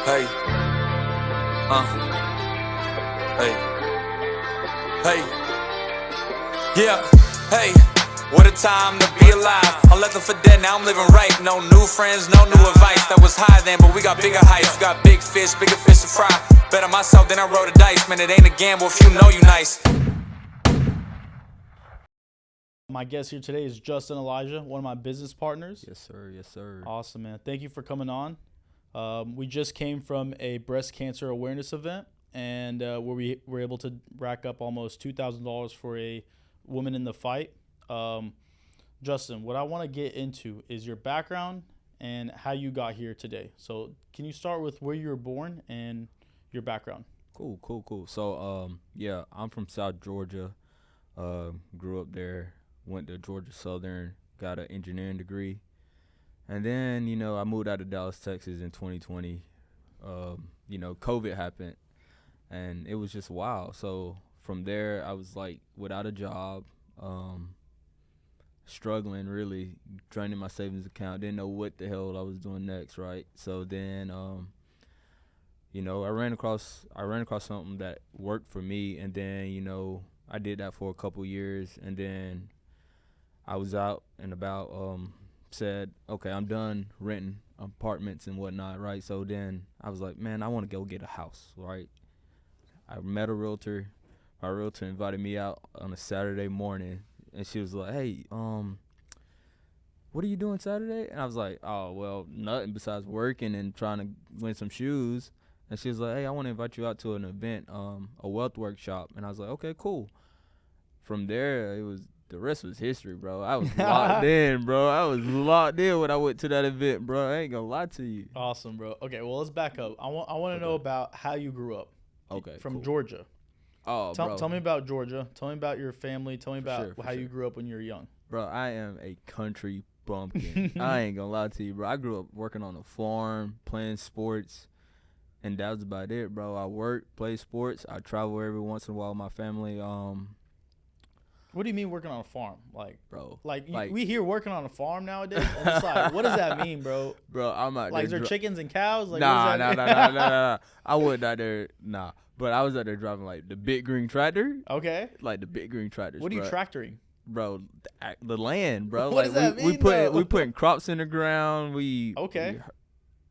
Hey, hey, hey, yeah, hey, what a time to be alive. I left them for dead, now I'm living right. No new friends, no new advice. That was high then, but we got bigger heights. We got bigger fish to fry. Bet on myself, then I roll the dice. Man, it ain't a gamble if you know you nice. My guest here today is Justin Elijah, one of my business partners. Yes, sir. Yes, sir. Awesome, man. Thank you for coming on. We just came from a breast cancer awareness event, and where we were able to rack up almost $2,000 for a woman in the fight. Justin, what I want to get into is your background and how you got here today. So can you start with where you were born and your background? Cool. So, yeah, I'm from South Georgia. Grew up there. Went to Georgia Southern. Got an engineering degree. And then, I moved out of Dallas, Texas in 2020. COVID happened, and it was just wild. So from there, I was like without a job, struggling really, draining my savings account. Didn't know what the hell I was doing next, right? So then, I ran across something that worked for me, and then, I did that for a couple years, and then I was out and about. Said, okay, I'm done renting apartments and whatnot, right? So then I was like, man, I want to go get a house, right? I met a realtor. My realtor invited me out on a Saturday morning, and she was like, hey, what are you doing Saturday? And I was like, oh, well, nothing besides working and trying to win some shoes. And she was like, hey, I want to invite you out to an event, a wealth workshop. And I was like, okay, cool. From there, the rest was history, bro. I was locked in, bro. I was locked in when I went to that event, bro. I ain't gonna lie to you. Awesome, bro. Okay, well, let's back up. I want to know about how you grew up. Okay, From cool. Georgia. Oh, bro. Tell me about Georgia. Tell me about your family. Tell me about For how sure. you grew up when you were young. Bro, I am a country bumpkin. I ain't gonna lie to you, bro. I grew up working on a farm, playing sports, and that was about it, bro. I worked, played sports. I travel every once in a while with my family. What do you mean working on a farm? Bro. We hear working on a farm nowadays. And it's like, what does that mean, bro? Bro, I'm out Like, there. is there chickens and cows? Like, Nah. what does that mean? I wasn't out there, nah. But I was out there driving, like, the big green tractor. Okay. Like, the big green tractors, What are you bro. tractoring? Bro, the land, bro. What like, does that mean, though? we putting crops in the ground. Okay.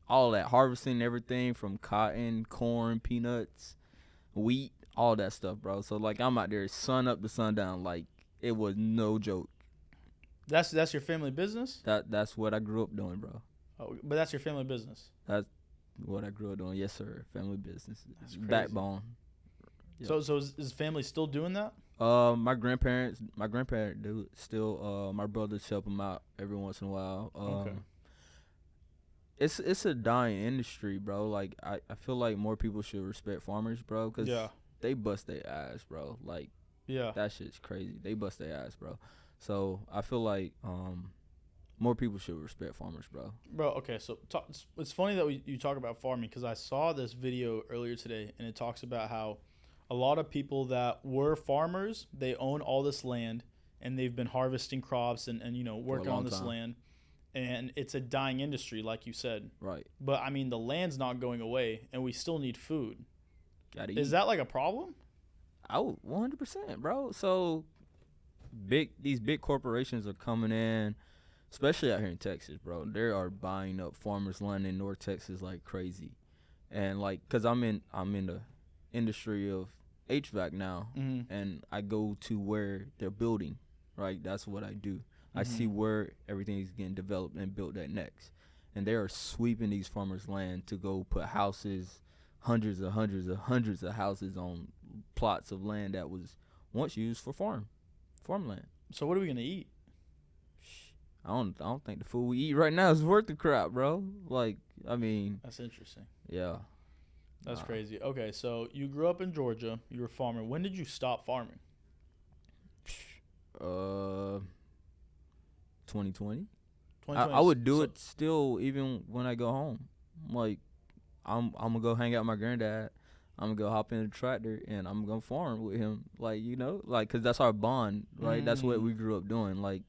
All that, harvesting everything from cotton, corn, peanuts, wheat, all that stuff, bro. So, like, I'm out there sun up to sundown, like, it was no joke. That's your family business? That's what I grew up doing, bro. Oh, but that's your family business. That's what I grew up doing. Yes, sir. Family business. That's crazy. Backbone. Yeah. So is family still doing that? My grandparent do it still. My brothers help them out every once in a while. Okay. It's a dying industry, bro. Like, I feel like more people should respect farmers, bro, because they bust their ass, bro. Like, Yeah. that shit's crazy. They bust their ass, bro. So I feel like more people should respect farmers, bro. Bro, okay, so it's funny that you talk about farming, because I saw this video earlier today, and it talks about how a lot of people that were farmers, they own all this land, and they've been harvesting crops and working on this time. land, and it's a dying industry, like you said. Right. But, I mean, the land's not going away, and we still need food. Gotta eat. Is that like a problem? Oh, 100%, bro. So these big corporations are coming in, especially out here in Texas, bro. They are buying up farmers' land in North Texas like crazy. And like, cause I'm in the industry of HVAC now, and I go to where they're building, right? That's what I do. I see where everything is getting developed and built at next, and they are sweeping these farmers' land to go put houses, hundreds of houses on plots of land that was once used for farmland. So what are we going to eat? I don't think the food we eat right now is worth the crap, bro. Like, I mean, That's interesting. yeah. That's crazy. Okay, so you grew up in Georgia. You were a farmer. When did you stop farming? 2020. 2020. I would do it still even when I go home. Like, I'm gonna go hang out with my granddad. I'm gonna go hop in the tractor and I'm gonna farm with him. Like, cause that's our bond, right? That's what we grew up doing. Like,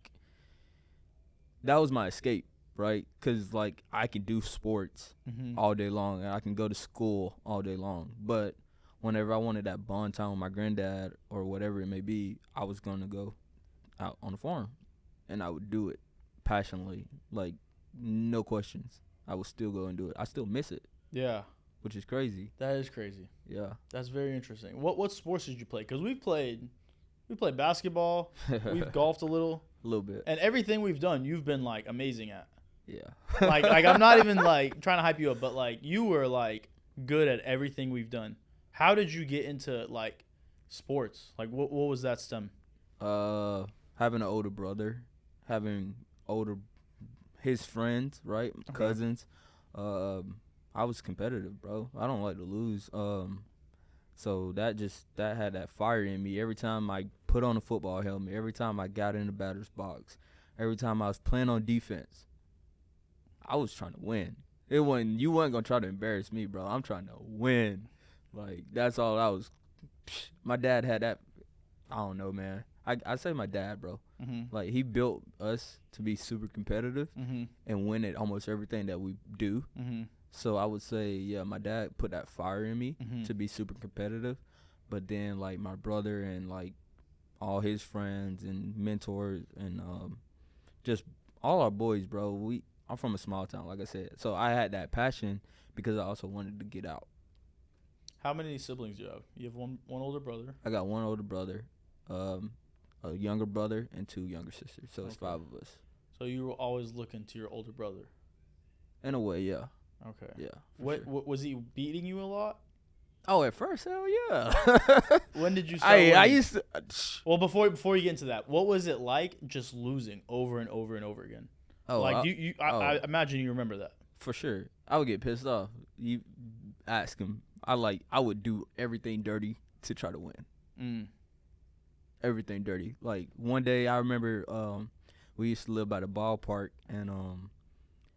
that was my escape right? Because, like, I can do sports all day long, and I can go to school all day long. But whenever I wanted that bond time with my granddad or whatever it may be, I was going to go out on the farm, and I would do it passionately, like, no questions. I would still go and do it. I still miss it, Yeah, which is crazy. that is crazy. Yeah. That's very interesting. What sports did you play? Because we played basketball, we've golfed a little, A little bit. and everything we've done, you've been like amazing at. Yeah. Like I'm not even like trying to hype you up, but like you were like good at everything we've done. How did you get into like sports? Like what was that stem? Having an older brother, having his friends, right? Okay. Cousins. I was competitive, bro. I don't like to lose. So that had that fire in me. Every time I put on a football helmet, every time I got in the batter's box, every time I was playing on defense, I was trying to win. You wasn't gonna try to embarrass me, bro. I'm trying to win. Like, that's all I was. My dad had that. I don't know, man. I say my dad, bro. Mm-hmm. Like, he built us to be super competitive Mm-hmm. and win at almost everything that we do. Mm-hmm. So I would say, yeah, my dad put that fire in me Mm-hmm. to be super competitive. But then, like, my brother and, like, all his friends and mentors and just all our boys, bro. I'm from a small town, like I said. So I had that passion because I also wanted to get out. How many siblings do you have? You have one older brother. I got one older brother, a younger brother, and 2 younger sisters. So it's Okay. 5 of us. So you were always looking to your older brother. In a way, yeah. Okay. Yeah. for What sure. was he beating you a lot? Oh, at first, hell yeah. When did you start? I winning? used to. Well, before you get into that, what was it like just losing over and over and over again? Oh, like I I imagine you remember that. for sure. I would get pissed off. You ask him. I would do everything dirty to try to win. Mm. Everything dirty. Like, one day I remember we used to live by the ballpark, and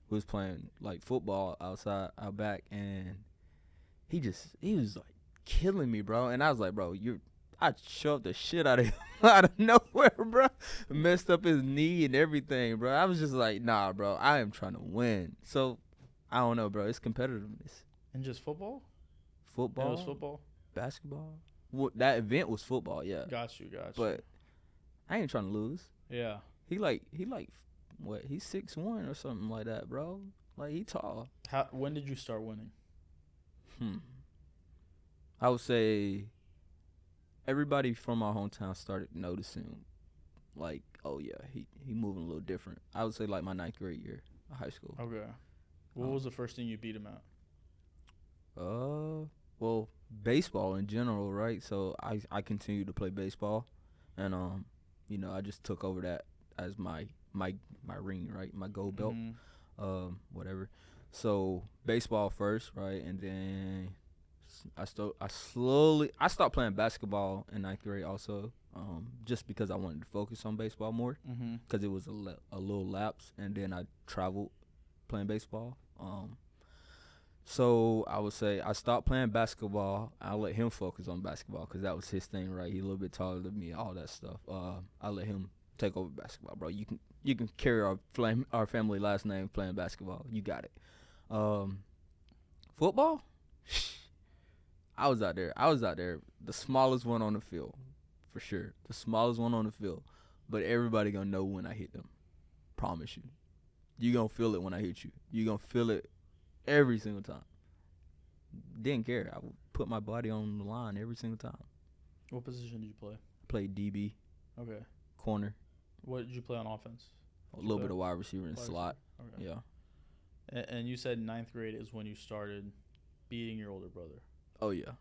we was playing like football outside out back, and he was like killing me, bro. And I was like, bro, I shoved the shit out of him out of nowhere, bro. Messed up his knee and everything, bro. I was just like, nah, bro, I am trying to win. So I don't know, bro. It's competitiveness. And just football? Football, It was football. basketball. That event was football, yeah. Got you. But I ain't trying to lose. Yeah. He what? He's 6'1" or something like that, bro. Like, he tall. When did you start winning? I would say everybody from my hometown started noticing, like, oh yeah, he moving a little different. I would say like my 9th grade year of high school. Okay. What was the first thing you beat him at? Well, baseball in general, right? So I continued to play baseball, and I just took over that as my ring, right? My gold belt, Mhm. whatever. So baseball first, right? And then I stopped playing basketball in 9th grade also, just because I wanted to focus on baseball more, Mhm. because it was a little lapse, and then I traveled playing baseball. So I would say I stopped playing basketball. I let him focus on basketball because that was his thing, right? He's a little bit taller than me, all that stuff. I let him take over basketball, bro. You can carry our family last name playing basketball. You got it. Football, I was out there, the smallest one on the field, for sure. The smallest one on the field. But everybody gonna know when I hit them. Promise you. You gonna feel it when I hit you. You gonna feel it every single time. Didn't care. I would put my body on the line every single time. What position did you play? Played DB, Okay. corner, What did you play on offense? a little bit of wide receiver and Wide slot. Okay. Yeah. And you said 9th grade is when you started beating your older brother. Oh yeah.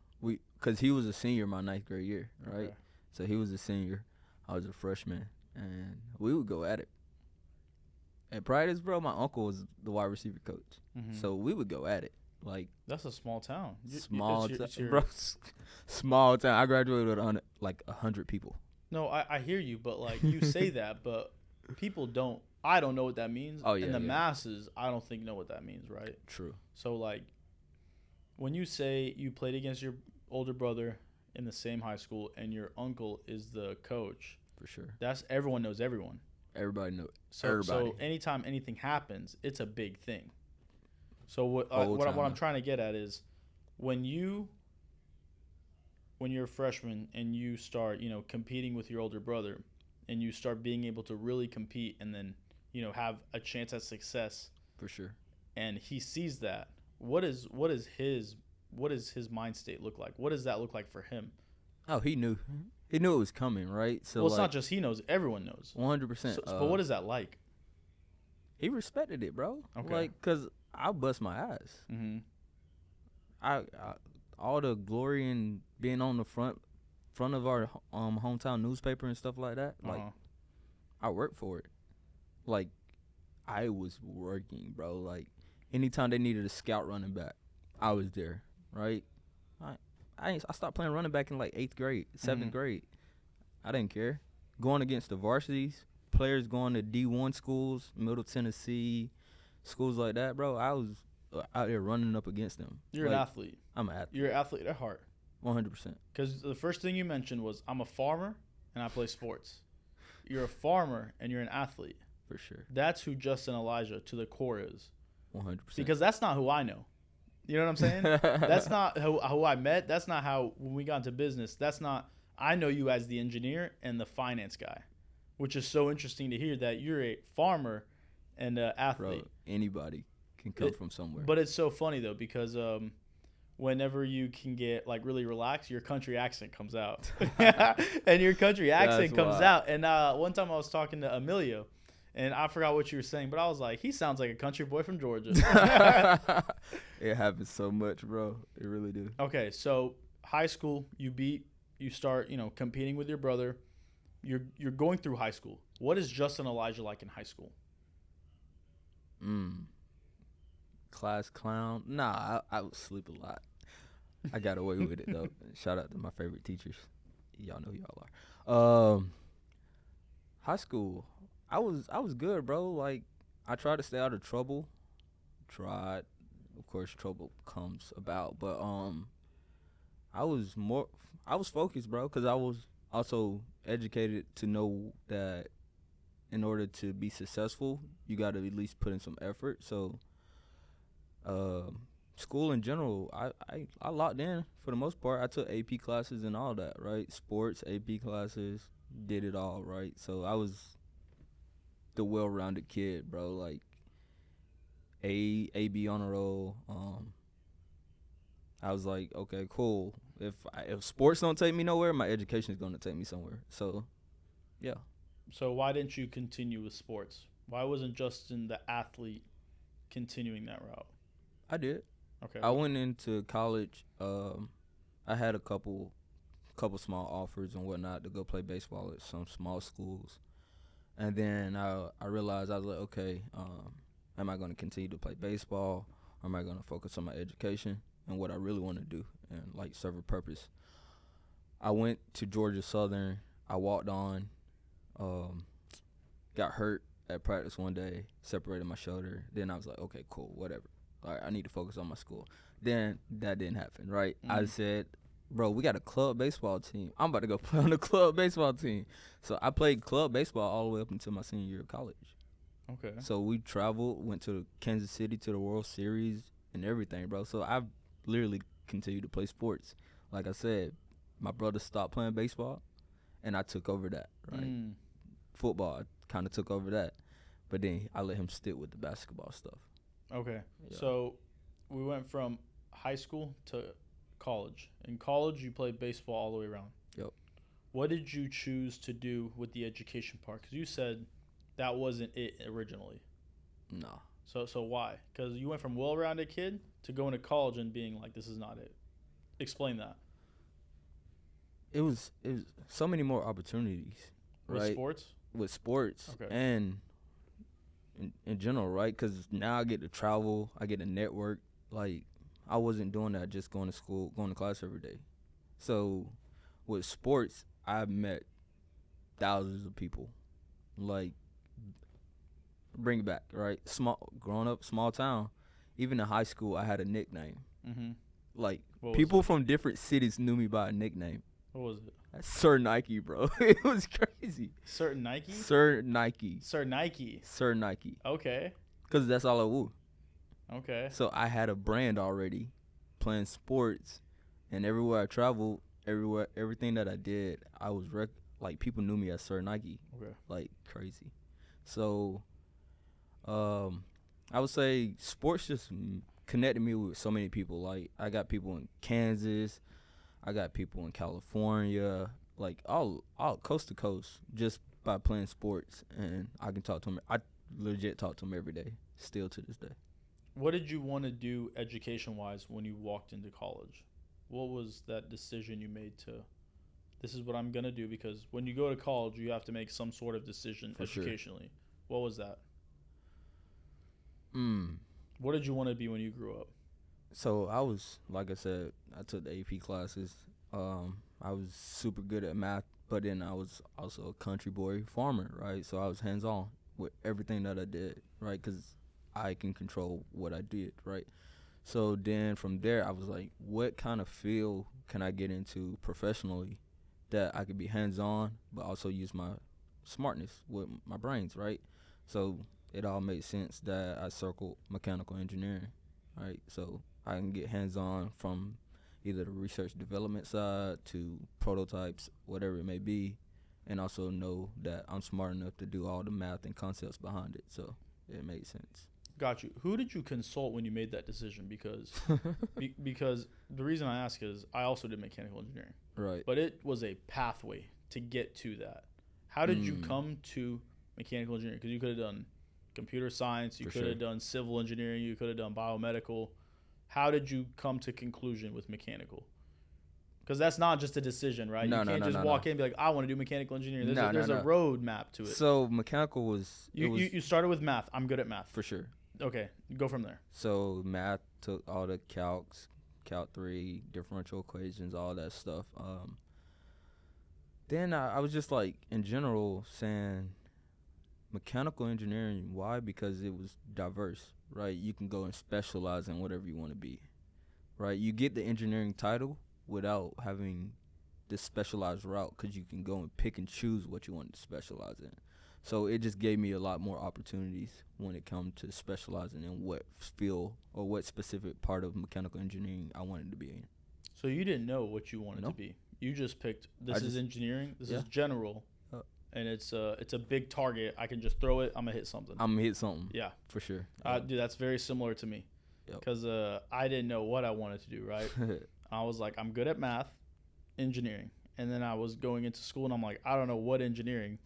Cause he was a senior my 9th grade year, right? Okay. So he was a senior, I was a freshman, and we would go at it. At practice, bro, my uncle was the wide receiver coach, Mhm. so we would go at it. Like, That's a small town. small it's town, your- bro. Small town. I graduated with 100 people. No, I hear you, but like you say that, but people don't. I don't know what that means. Oh, yeah, And the yeah. masses, I don't think know what that means, right? True. So like, when you say you played against your older brother in the same high school and your uncle is the coach, For sure. that's everyone knows everyone. Everybody know it. So Everybody. anytime anything happens, it's a big thing. So what Whole what, time, what I'm though. trying to get at is when you're a freshman and you start, competing with your older brother, and you start being able to really compete and then, have a chance at success, For sure. and he sees that, what is his mind state look like? What does that look like for him? Oh, he knew. He knew it was coming, right? So Well, it's not just he knows, everyone knows. 100%. But what is that like? He respected it, bro. Okay. Like, cause I bust my ass. Mm-hmm. I all the glory in being on the front of our hometown newspaper and stuff like that. Like, I worked for it. Like, I was working, bro. Like, anytime they needed a scout running back, I was there, right? I stopped playing running back in like 8th grade, 7th grade. I didn't care. Going against the varsities, players going to D1 schools, Middle Tennessee, schools like that, bro. I was out there running up against them. You're an athlete. I'm an athlete. You're an athlete at heart. 100%. Because the first thing you mentioned was, I'm a farmer and I play sports. You're a farmer and you're an athlete. For sure. That's who Justin Elijah to the core is. 100%. Because that's not who I know. You know what I'm saying? That's not who I met. That's not how, when we got into business, I know you as the engineer and the finance guy, which is so interesting to hear that you're a farmer and an athlete. Bro, anybody can come from somewhere. But it's so funny, though, because whenever you can get, like, really relaxed, your country accent comes out. And your country accent comes wild. out. And one time I was talking to Emilio, and I forgot what you were saying, but I was like, he sounds like a country boy from Georgia. It happens so much, bro. It really do. Okay, so high school, you start, competing with your brother. You're going through high school. What is Justin Elijah like in high school? Class clown. Nah, I would sleep a lot. I got away with it though. Shout out to my favorite teachers. Y'all know who y'all are. High school, I was good, bro. Like, I tried to stay out of trouble. Of course, trouble comes about, but I was focused, bro, because I was also educated to know that in order to be successful, you got to at least put in some effort. So, school in general, I locked in for the most part. I took AP classes and all that, right? Sports, AP classes, did it all, right? So I was the well-rounded kid, bro. Like, AB honor roll. I was like, okay, cool. If sports don't take me nowhere, my education is going to take me somewhere. So, yeah. So why didn't you continue with sports? Why wasn't Justin the athlete continuing that route? I did. Okay. I went into college. I had a couple small offers and whatnot to go play baseball at some small schools, and then I realized, I was like, okay, am I going to continue to play baseball, or am I going to focus on my education and what I really want to do and like serve a purpose? I went to Georgia Southern. I walked on, got hurt at practice one day, separated my shoulder. Then I was like, okay, cool, whatever. All right, I need to focus on my school. Then that didn't happen, right? I said, bro, we got a club baseball team. I'm about to go play on the club baseball team. So I played club baseball all the way up until my senior year of college. Okay. So we traveled, went to Kansas City to the World Series and everything, bro. So I've literally continued to play sports. Like I said, my brother stopped playing baseball, and I took over that, right? Football, I kind of took over that. But then I let him stick with the basketball stuff. Okay. Yeah. So we went from high school to college. In college, you played baseball all the way around. Yep. What did you choose to do with the education part? Because you said that wasn't it originally. No. So why? Because you went from well-rounded kid to going to college and being like, this is not it. Explain that. It was so many more opportunities, With right? sports? With sports, Okay. and in general, right? Because now I get to travel, I get to network. Like, I wasn't doing that just going to school, going to class every day. So with sports, I've met thousands of people. Like, bring it back, right? Growing up, small town. Even in high school, I had a nickname. Mm-hmm. Like, What was people from different cities knew me by a nickname. What was it? That's Sir Nike, bro. It was crazy. Certain Nike? Sir Nike. Sir Nike. Sir Nike. Okay. Because that's all I wore. Okay. So I had a brand already playing sports. And everywhere I traveled, everything that I did, I was like people knew me as Sir Nike. Okay. Like crazy. So I would say sports just connected me with so many people. Like I got people in Kansas, I got people in California, like all coast to coast, just by playing sports. And I can talk to them. I legit talk to them every day, still to this day. What did you want to do education-wise when you walked into college? What was that decision you made to, this is what I'm going to do? Because when you go to college, you have to make some sort of decision For sure. educationally. What was that? What did you want to be when you grew up? So I was, like I said, I took the AP classes. I was super good at math, but then I was also a country boy farmer, right? So I was hands-on with everything that I did, right? Because I can control what I did, right? So then from there, I was like, what kind of field can I get into professionally that I could be hands-on, but also use my smartness with my brains, right? So it all made sense that I circled mechanical engineering, right? So I can get hands-on from either the research development side to prototypes, whatever it may be, and also know that I'm smart enough to do all the math and concepts behind it. So it made sense. Got you. Who did you consult when you made that decision? Because because the reason I ask is I also did mechanical engineering, Right. but it was a pathway to get to that. How did you come to mechanical engineering? Because you could have done computer science, you For could have sure. done civil engineering, you could have done biomedical. How did you come to conclusion with mechanical? Because that's not just a decision, right? No, you no, can't no, just no, walk no. in and be like, I want to do mechanical engineering. There's, No, a, there's no, a no. road map to it. So mechanical was, You started with math. I'm good at math. for sure. Okay, go from there. So math took all the calcs, Calc 3, differential equations, all that stuff. Then I was just like, in general, saying mechanical engineering. Why? Because it was diverse, right? You can go and specialize in whatever you want to be, right? You get the engineering title without having this specialized route because you can go and pick and choose what you want to specialize in. So it just gave me a lot more opportunities when it comes to specializing in what field or what specific part of mechanical engineering I wanted to be in. So you didn't know what you wanted to No. be. You just picked, this I is just- engineering, this yeah. is general, and it's a big target. I can just throw it, I'm going to hit something. I'm going to hit something. Yeah. For sure. Dude, that's very similar to me. Yep. Because I didn't know what I wanted to do, right? I was like, I'm good at math, engineering. And then I was going into school, and I'm like, I don't know what engineering.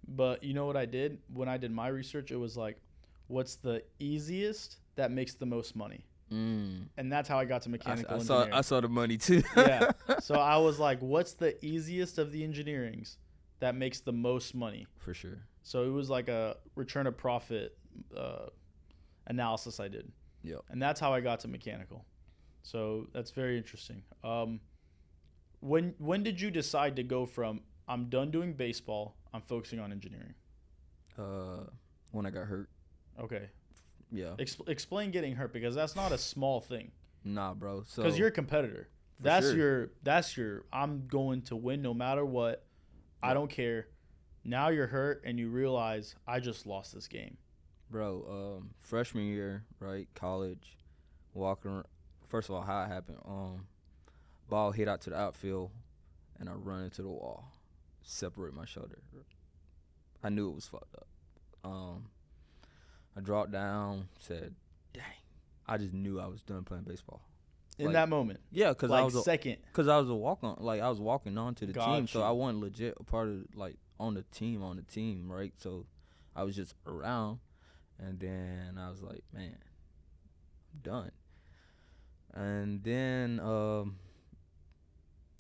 But you know what I did? When I did my research, it was like, what's the easiest that makes the most money? And that's how I got to mechanical engineering. I saw the money too. Yeah. So I was like, what's the easiest of the engineerings that makes the most money? For sure. So it was like a return of profit analysis I did. Yep. And that's how I got to mechanical. So that's very interesting. When did you decide to go from I'm done doing baseball, I'm focusing on engineering? When I got hurt. Okay. Yeah. Explain getting hurt, because that's not a small thing. Nah, bro. So Because you're a competitor. sure. That's your I'm going to win no matter what. I don't care. Now you're hurt and you realize I just lost this game. Bro, freshman year, right, college, walking around. First of all, how it happened, ball hit out to the outfield, and I run into the wall, separate my shoulder. I knew it was fucked up. I dropped down, said, dang. I just knew I was done playing baseball. In that moment. Yeah, because Like I was second. I was I was walking on to the team, so Got you. I wasn't legit a part of on the team, right? So I was just around, and then I was like, man, I'm done. And then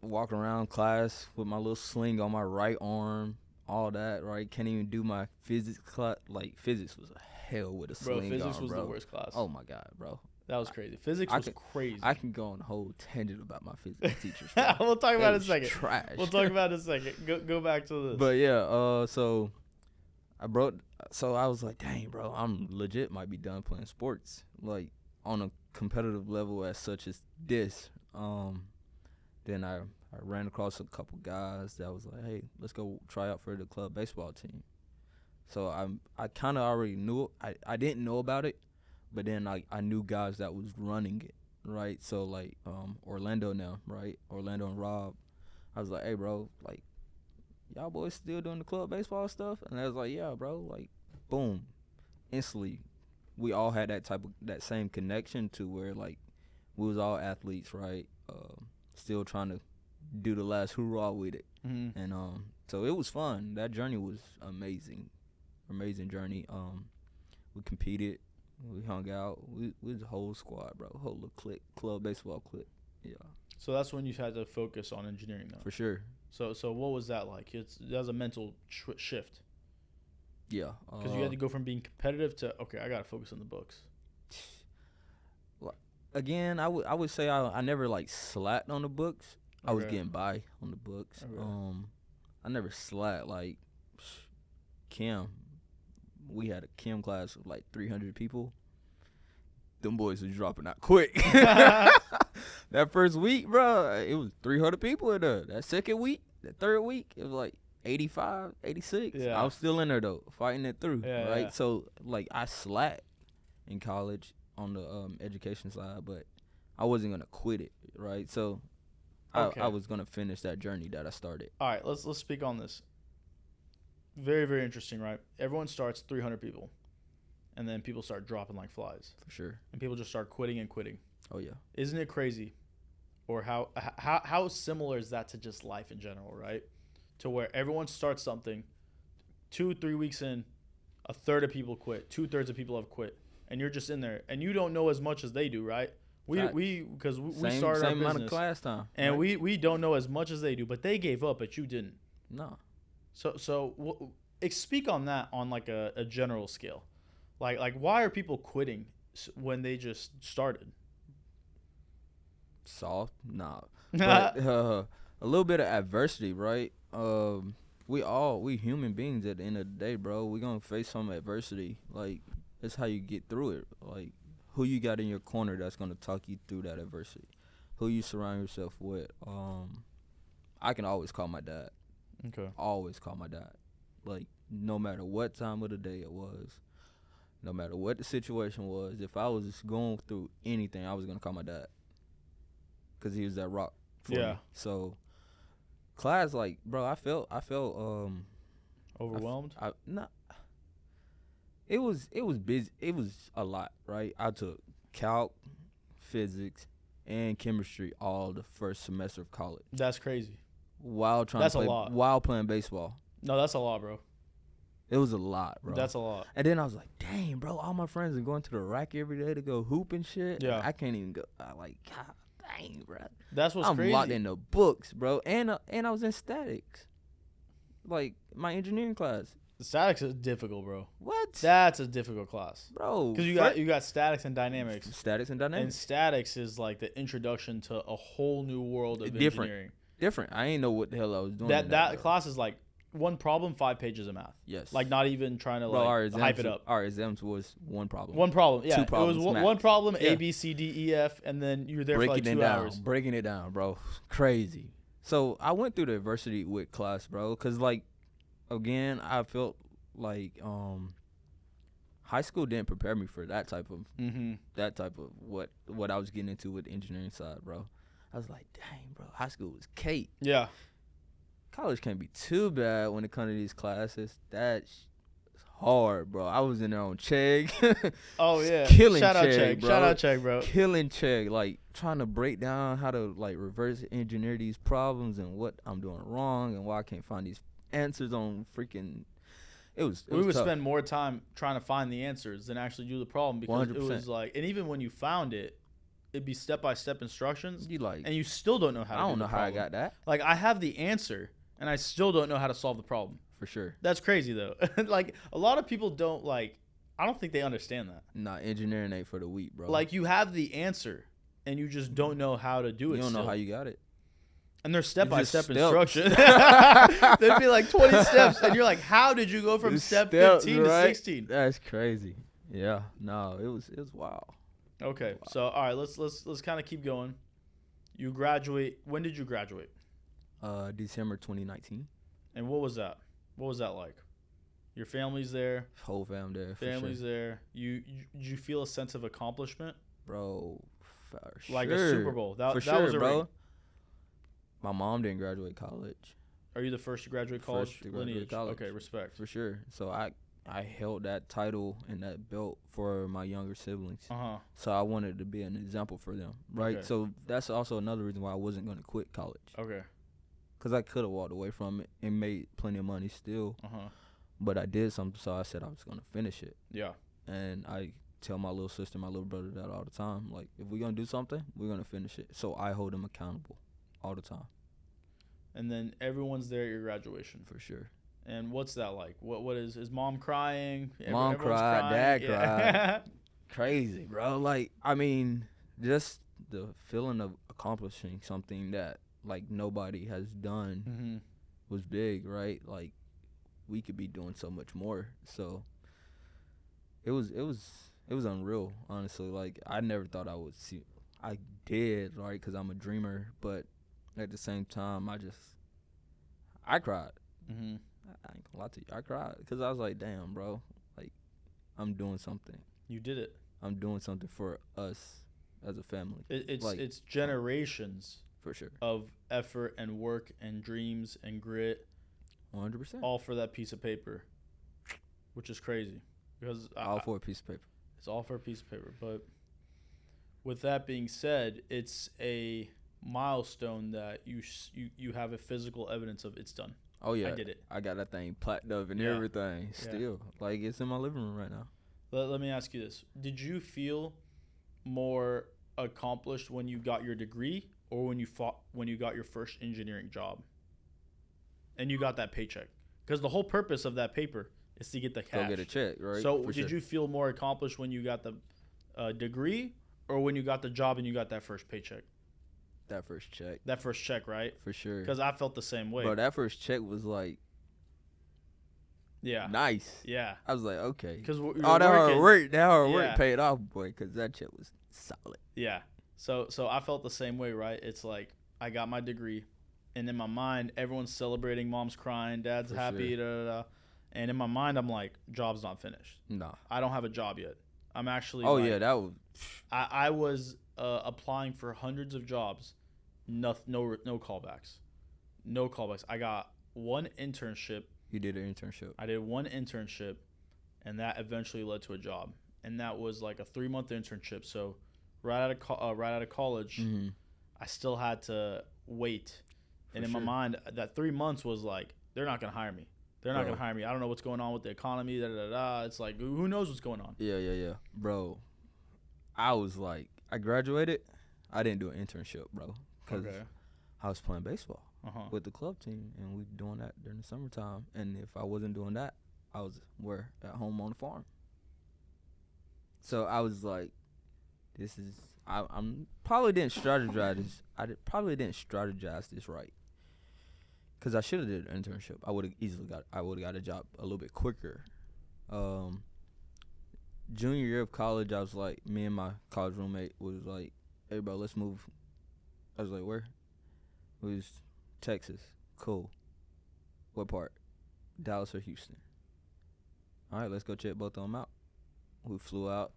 walking around class with my little sling on my right arm, all that, right? Can't even do my physics class. Like physics was a hell with a Bro, sling physics on, was bro. the worst class. Oh my god, bro. That was crazy. Physics I was could- crazy. I can go on a whole tangent about my physics teachers. Bro. We'll talk They about it in a was second. Trash. We'll talk about it in a second. Go back to this. But yeah, so I was like, dang, bro, I'm legit might be done playing sports, like on a competitive level as such as this. then I ran across a couple guys that was like, hey, let's go try out for the club baseball team. So I kind of already knew it. I didn't know about it, but then I knew guys that was running it, right? So like Orlando now, right? Orlando and Rob. I was like, hey, bro, like, y'all boys still doing the club baseball stuff? And I was like, yeah, bro. Like, boom, instantly, we all had that same connection to where like we was all athletes, right? Still trying to do the last hoorah with it, and so it was fun. That journey was amazing journey. We competed, we hung out, we was a whole squad, bro, whole little clique, club baseball clique. Yeah. So that's when you had to focus on engineering, though. For sure. So what was that like? That was a mental shift. Yeah. Because you had to go from being competitive to, okay, I got to focus on the books. Again, I would say I never like slacked on the books. I was Okay. getting by on the books. Okay. I never slacked. Like Chem, we had a Chem class of like 300 people. Them boys was dropping out quick. That first week, bro, it was 300 people in there. That second week, that third week, it was like 85, 86. Yeah. I was still in there though, fighting it through, Yeah, right? yeah. So like I slacked in college on the education side, but I wasn't gonna quit it, right? So Okay. I was gonna finish that journey that I started. All right, let's speak on this. Very, very interesting, right? Everyone starts 300 people, and then people start dropping like flies, For sure. and people just start quitting and quitting. Oh yeah. Isn't it crazy? Or how similar is that to just life in general, right? To where everyone starts something, 2-3 weeks in, a third of people quit, 2/3 of people have quit, and you're just in there, and you don't know as much as they do, right? Facts. We started Same our amount of business, class time. and right? we don't know as much as they do, but they gave up, but you didn't. No. So speak on that on like a general scale, like why are people quitting when they just started? Soft, nah. But a little bit of adversity, right? We human beings at the end of the day, bro. We gonna face some adversity. Like that's how you get through it. Like who you got in your corner that's gonna talk you through that adversity. Who you surround yourself with. I can always call my dad. Okay. Always call my dad. Like no matter what time of the day it was, no matter what the situation was, if I was just going through anything, I was gonna call my dad. Cause he was that rock for Yeah. me. So class, like, bro, I felt Overwhelmed? it was busy. It was a lot, right? I took calc, physics, and chemistry all the first semester of college That's crazy. while trying That's to a play lot. while playing baseball. No, that's a lot, bro. It was a lot, bro. That's a lot. And then I was like, dang, bro, all my friends are going to the rack every day to go hoop and shit. Yeah. I can't even go. I like, God dang, bro. That's what's I'm crazy. locked in the books, bro. And I was in statics. Like, my engineering class. Statics is difficult, bro. What? That's a difficult class. Bro. Because you got statics and dynamics. Statics and And dynamics. statics is like the introduction to a whole new world of Different. engineering. Different. I ain't know what the hell I was doing. in That bro. class is like one problem, 5 pages of math. Yes. Like not even trying to Bro, our like exams, hype it up. Our exams was one problem. One problem. Yeah. Two It problems was one max. problem, Yeah. A, B, C, D, E, F, and then you were there for like breaking 2 it down, hours. breaking it down, bro. Crazy. So I went through the adversity with class, bro, because like, again, I felt like high school didn't prepare me for that type of what I was getting into with the engineering side, bro. I was like, dang, bro, high school was cake. Yeah. College can't be too bad when it comes to these classes. That's hard, bro. I was in there on Chegg. Oh yeah. Killing Shout out Chegg, Chegg. bro. Shout out Chegg, bro. Killing Chegg, like trying to break down how to like reverse engineer these problems and what I'm doing wrong and why I can't find these answers on freaking. It was We would tough. spend more time trying to find the answers than actually do the problem because it 100%. was like, and even when you found it, it'd be step-by-step instructions, You like, and you still don't know how to I do don't the know how I problem. got that Like, I have the answer, and I still don't know how to solve the problem. for sure. That's crazy, though. Like, a lot of people don't, like, I don't think they understand that. Nah, engineering ain't for the weak, bro. Like, you have the answer, and you just don't know how to do you it don't know still. how you got it. And there's step-by-step steps. instructions. There'd be like 20 steps, and you're like, how did you go from It's step steps, 15 to right? 16? That's crazy. Yeah, no, it was wild. Okay, so all right, let's kind of keep going. You graduate. When did you graduate? December 2019. And what was that? What was that like? Your family's there. Whole fam there. Family's for sure. there. Did you feel a sense of accomplishment? Bro. For Like sure. a Super Bowl. That for that sure, was a bro. ring. My mom didn't graduate college. Are you the first to graduate college? First to graduate Lineage. college. Okay, respect. For sure. So I held that title and that belt for my younger siblings. Uh-huh. So I wanted to be an example for them, right? Okay. So that's also another reason why I wasn't going to quit college. Okay. Because I could have walked away from it and made plenty of money still. Uh-huh. But I did something, so I said I was going to finish it. Yeah. And I tell my little sister, my little brother that all the time. Like, if we're going to do something, we're going to finish it. So I hold them accountable all the time. And then everyone's there at your graduation. For sure. And what's that like? What is mom crying? Mom Everyone's cried, crying? dad Yeah. cried. Crazy, bro. Like, I mean, just the feeling of accomplishing something that, like, nobody has done Mm-hmm. was big, right? Like, we could be doing so much more. So it was unreal, honestly. Like, I never thought I would see. I did, right? Because I'm a dreamer, but at the same time, I cried. Mm-hmm. I ain't gonna lie to you. I cried because I was like, damn, bro. Like, I'm doing something. You did it. I'm doing something for us as a family. It's generations For sure. of effort and work and dreams and grit, 100%. all for that piece of paper, which is crazy because All for a piece of paper. it's all for a piece of paper. But with that being said, it's a milestone that you have a physical evidence of it's done. Oh, yeah. I did it. I got that thing platinum up and Yeah. everything still. Like, it's in my living room right now. Let me ask you this: did you feel more accomplished when you got your degree, or when you got your first engineering job, and you got that paycheck? Because the whole purpose of that paper is to get the cash. Go get a check, right? So For did sure. you feel more accomplished when you got the degree, or when you got the job and you got that first paycheck? That first check, That first check, right? for sure. Because I felt the same way. Bro, that first check was, like, Yeah. nice. Yeah. I was like, okay. Because That hard work Yeah. paid off, boy, because that check was solid. Yeah. So I felt the same way, right? It's like I got my degree, and in my mind, everyone's celebrating, mom's crying, dad's For happy, sure. da da da. And in my mind, I'm like, job's not finished. Nah. I don't have a job yet. I'm actually. Oh, like, yeah, that was. I was applying for hundreds of jobs, no callbacks, no callbacks. I got one internship. You did an internship. I did one internship, and that eventually led to a job. And that was like a 3-month internship. So right out of college, Mm-hmm. I still had to wait. And in my sure. mind, that 3 months was like, they're not going to hire me. They're not Bro. going to hire me. I don't know what's going on with the economy. Da, da, da. It's like, who knows what's going on? Yeah. Bro, I was like, I graduated. I didn't do an internship, bro, because Okay. I was playing baseball Uh-huh. with the club team, and we doing that during the summertime. And if I wasn't doing that, I was at home on the farm. So I was like, I'm probably didn't strategize this. Probably didn't strategize this right. Cause I should have did an internship. I would have got a job a little bit quicker. Junior year of college, I was like, me and my college roommate was like, hey bro, let's move. I was like, where? It was Texas. Cool. What part? Dallas or Houston? All right, let's go check both of them out. We flew out.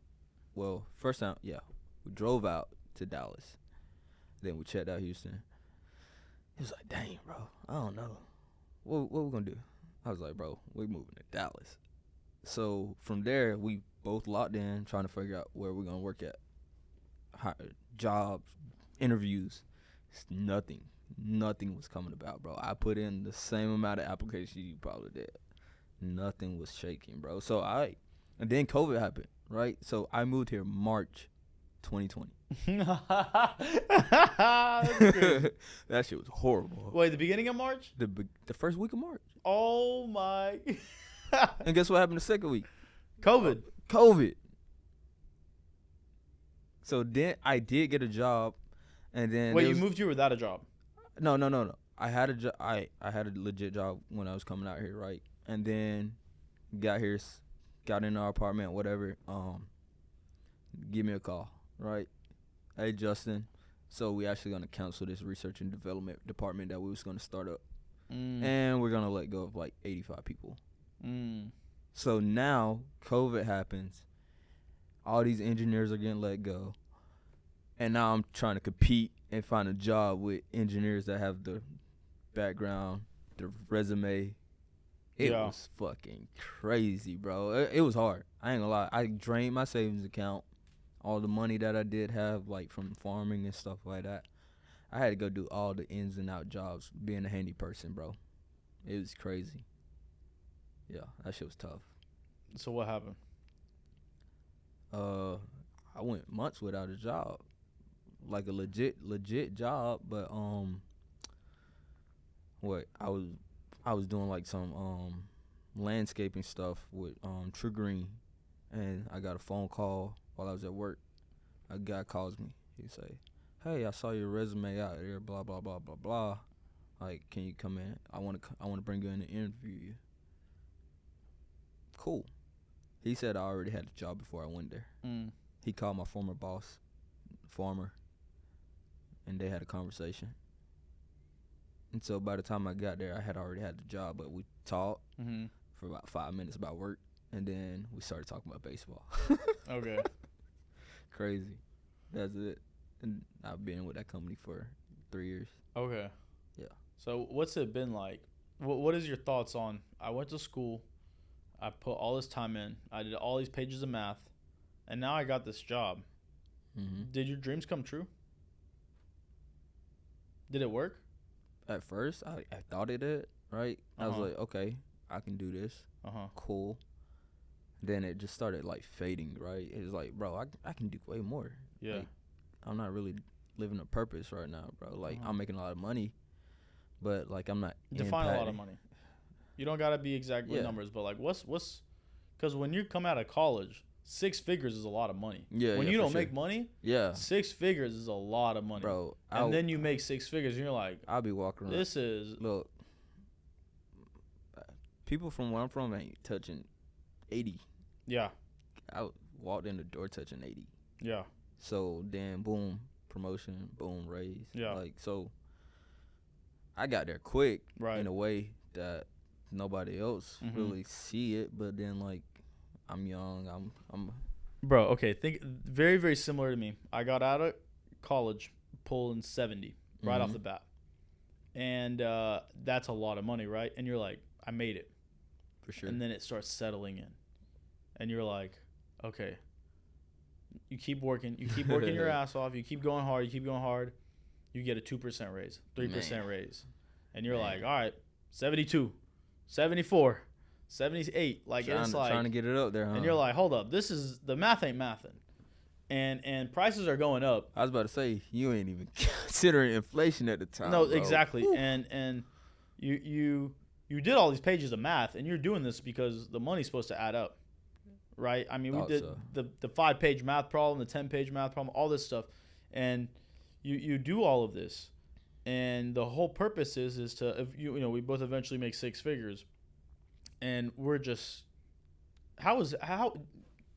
Well, first time, yeah, we drove out to Dallas. Then we checked out Houston. He was like, dang, bro, I don't know. What we gonna do? I was like, bro, we moving to Dallas. So from there, we both locked in, trying to figure out where we're gonna work at. Jobs, interviews, nothing was coming about, bro. I put in the same amount of applications you probably did. Nothing was shaking, bro. And then COVID happened, right? So I moved here March 2020. That's crazy. That shit was horrible. Wait, the beginning of March? The first week of March. Oh my. And guess what happened the second week? COVID. So then I did get a job, and then Wait, you moved here without a job? No. I had a job. I had a legit job when I was coming out here, right? And then got here, got in our apartment, whatever. Give me a call, right? Hey Justin, So we actually gonna cancel this research and development department that we was gonna start up, Mm. and we're gonna let go of like 85 people. Mm. So now COVID happens, all these engineers are getting let go, and now I'm trying to compete and find a job with engineers that have the background, the resume. It Yeah. was fucking crazy, bro. It was hard. I ain't gonna lie. I drained my savings account, all the money that I did have, like from farming and stuff like that. I had to go do all the ins and out jobs, being a handy person, bro. It was crazy. Yeah, that shit was tough. So what happened? I went months without a job, like a legit job, but what I was doing like some landscaping stuff with True Green, and I got a phone call while I was at work. A guy calls me. He say, "Hey, I saw your resume out there. Blah blah blah blah blah. Like, can you come in? I want to bring you in and interview you." Cool. He said I already had a job before I went there. Mm. He called my former boss, farmer, and they had a conversation. And so by the time I got there, I had already had the job, but we talked Mm-hmm. for about 5 minutes about work, and then we started talking about baseball. Okay. Crazy. That's it. And I've been with that company for 3 years. Okay. Yeah. So what's it been like? What is your thoughts on? I went to school, I put all this time in, I did all these pages of math, and now I got this job. Mm-hmm. Did your dreams come true? Did it work? At first, I thought it did, right? I was Uh-huh. like, okay, I can do this. Uh-huh. Cool. Then it just started like fading, right? It was like, bro, I can do way more. Yeah. Like, I'm not really living a purpose right now, bro. Like, Uh-huh. I'm making a lot of money, but like I'm not Define a lot of impacting. money. You don't gotta be exact with Yeah. numbers, but like what's because when you come out of college, 6 figures is a lot of money. Yeah, When yeah, you for don't sure. make money, Yeah, 6 figures is a lot of money. bro. And then you make 6 figures, and you're like, I'll be walking around. this is Look, people from where I'm from ain't touching 80. yeah, I walked in the door touching 80. yeah, So then, boom, promotion, boom, raise. Yeah. Like, so I got there quick right. in a way that nobody else Mhm. really see it. But then, like, I'm young. I'm Bro, okay, think very, very similar to me. I got out of college pulling 70 right off Mhm. the bat. And that's a lot of money, right? And you're like, I made it. for sure. And then it starts settling in. And you're like, okay. You keep working your ass off, you keep going hard, you get a 2% raise, 3% raise. And you're Man. like, all right, 72, 74, 78. Like, and it's like, trying to get it up there, huh? and you're like, hold up, this is, the math ain't mathing. And prices are going up. I was about to say, you ain't even considering inflation at the time. No, bro. exactly. Whew. And you did all these pages of math, and you're doing this because the money's supposed to add up, right? I mean, we Thought did so. the 5-page math problem, the 10-page math problem, all this stuff, and you do all of this, and the whole purpose is to, if you know, we both eventually make 6 figures, and we're just how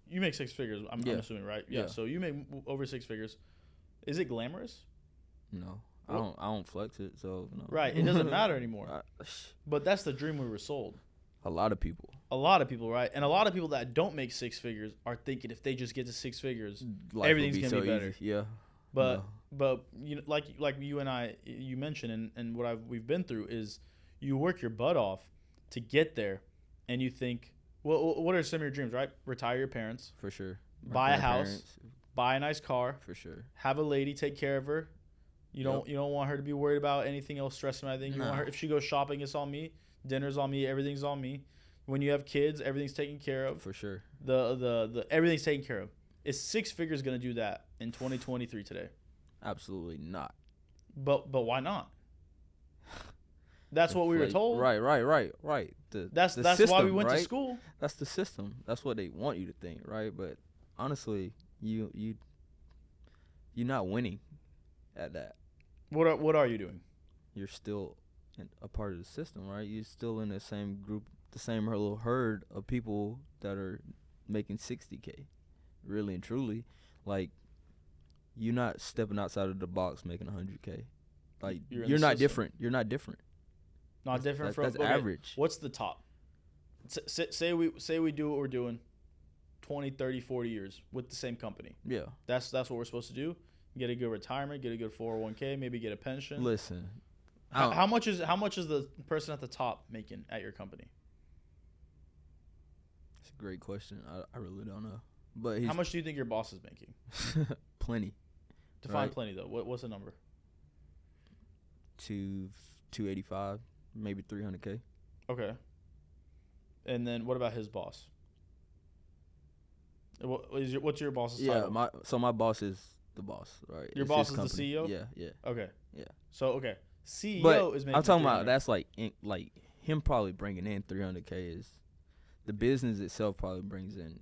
you make 6 figures? I'm Yeah. assuming, right? Yeah. Yeah. So you make over 6 figures. Is it glamorous? No, What? I don't flex it, so no. Right. It doesn't matter anymore. I- But that's the dream we were sold. A lot of people. A lot of people, right? And a lot of people that don't make 6 figures are thinking if they just get to 6 figures, Life would everything's be gonna so be better. easy. Yeah. but No. but you know, like you and I, you mentioned, and what we've been through is you work your butt off to get there, and you think, well, what are some of your dreams, right? Retire your parents, For sure. My Buy a house. grandparents, buy a nice car, For sure. have a lady take care of her. You don't Yep. you don't want her to be worried about anything else, stressing anything. You want Nah. her, if she goes shopping, it's on me. Dinner's on me. Everything's on me. When you have kids, everything's taken care of. For sure. The everything's taken care of. Is 6 figures gonna do that in 2023 today? Absolutely not. But why not? That's what we were Inflate- told. Right. That's the why we system, went to right? school. That's the system. That's what they want you to think, right? But honestly, you're not winning at that. What are you doing? You're still a part of the system, right? You're still in the same group, the same little herd of people that are making 60K, really and truly. Like, you're not stepping outside of the box making 100K. Like You're in you're the not system. different. You're not different. Not different from That's okay, average. What's the top? Say we do what we're doing 20, 30, 40 years with the same company. Yeah. That's what we're supposed to do. Get a good retirement, get a good 401k, maybe get a pension. Listen, How much is the person at the top making at your company? it's a great question. I really don't know. But he's How much do you think your boss is making? plenty. Define Right. plenty though. What's the number? 285, maybe 300K. Okay. And then what about his boss? What's your boss's Yeah, title? my boss is the boss, right? Your It's boss his is the company. CEO? Yeah, yeah. Okay. Yeah. So okay, CEO But is making. I'm talking 300. about that's like him probably bringing in 300K is the business itself probably brings in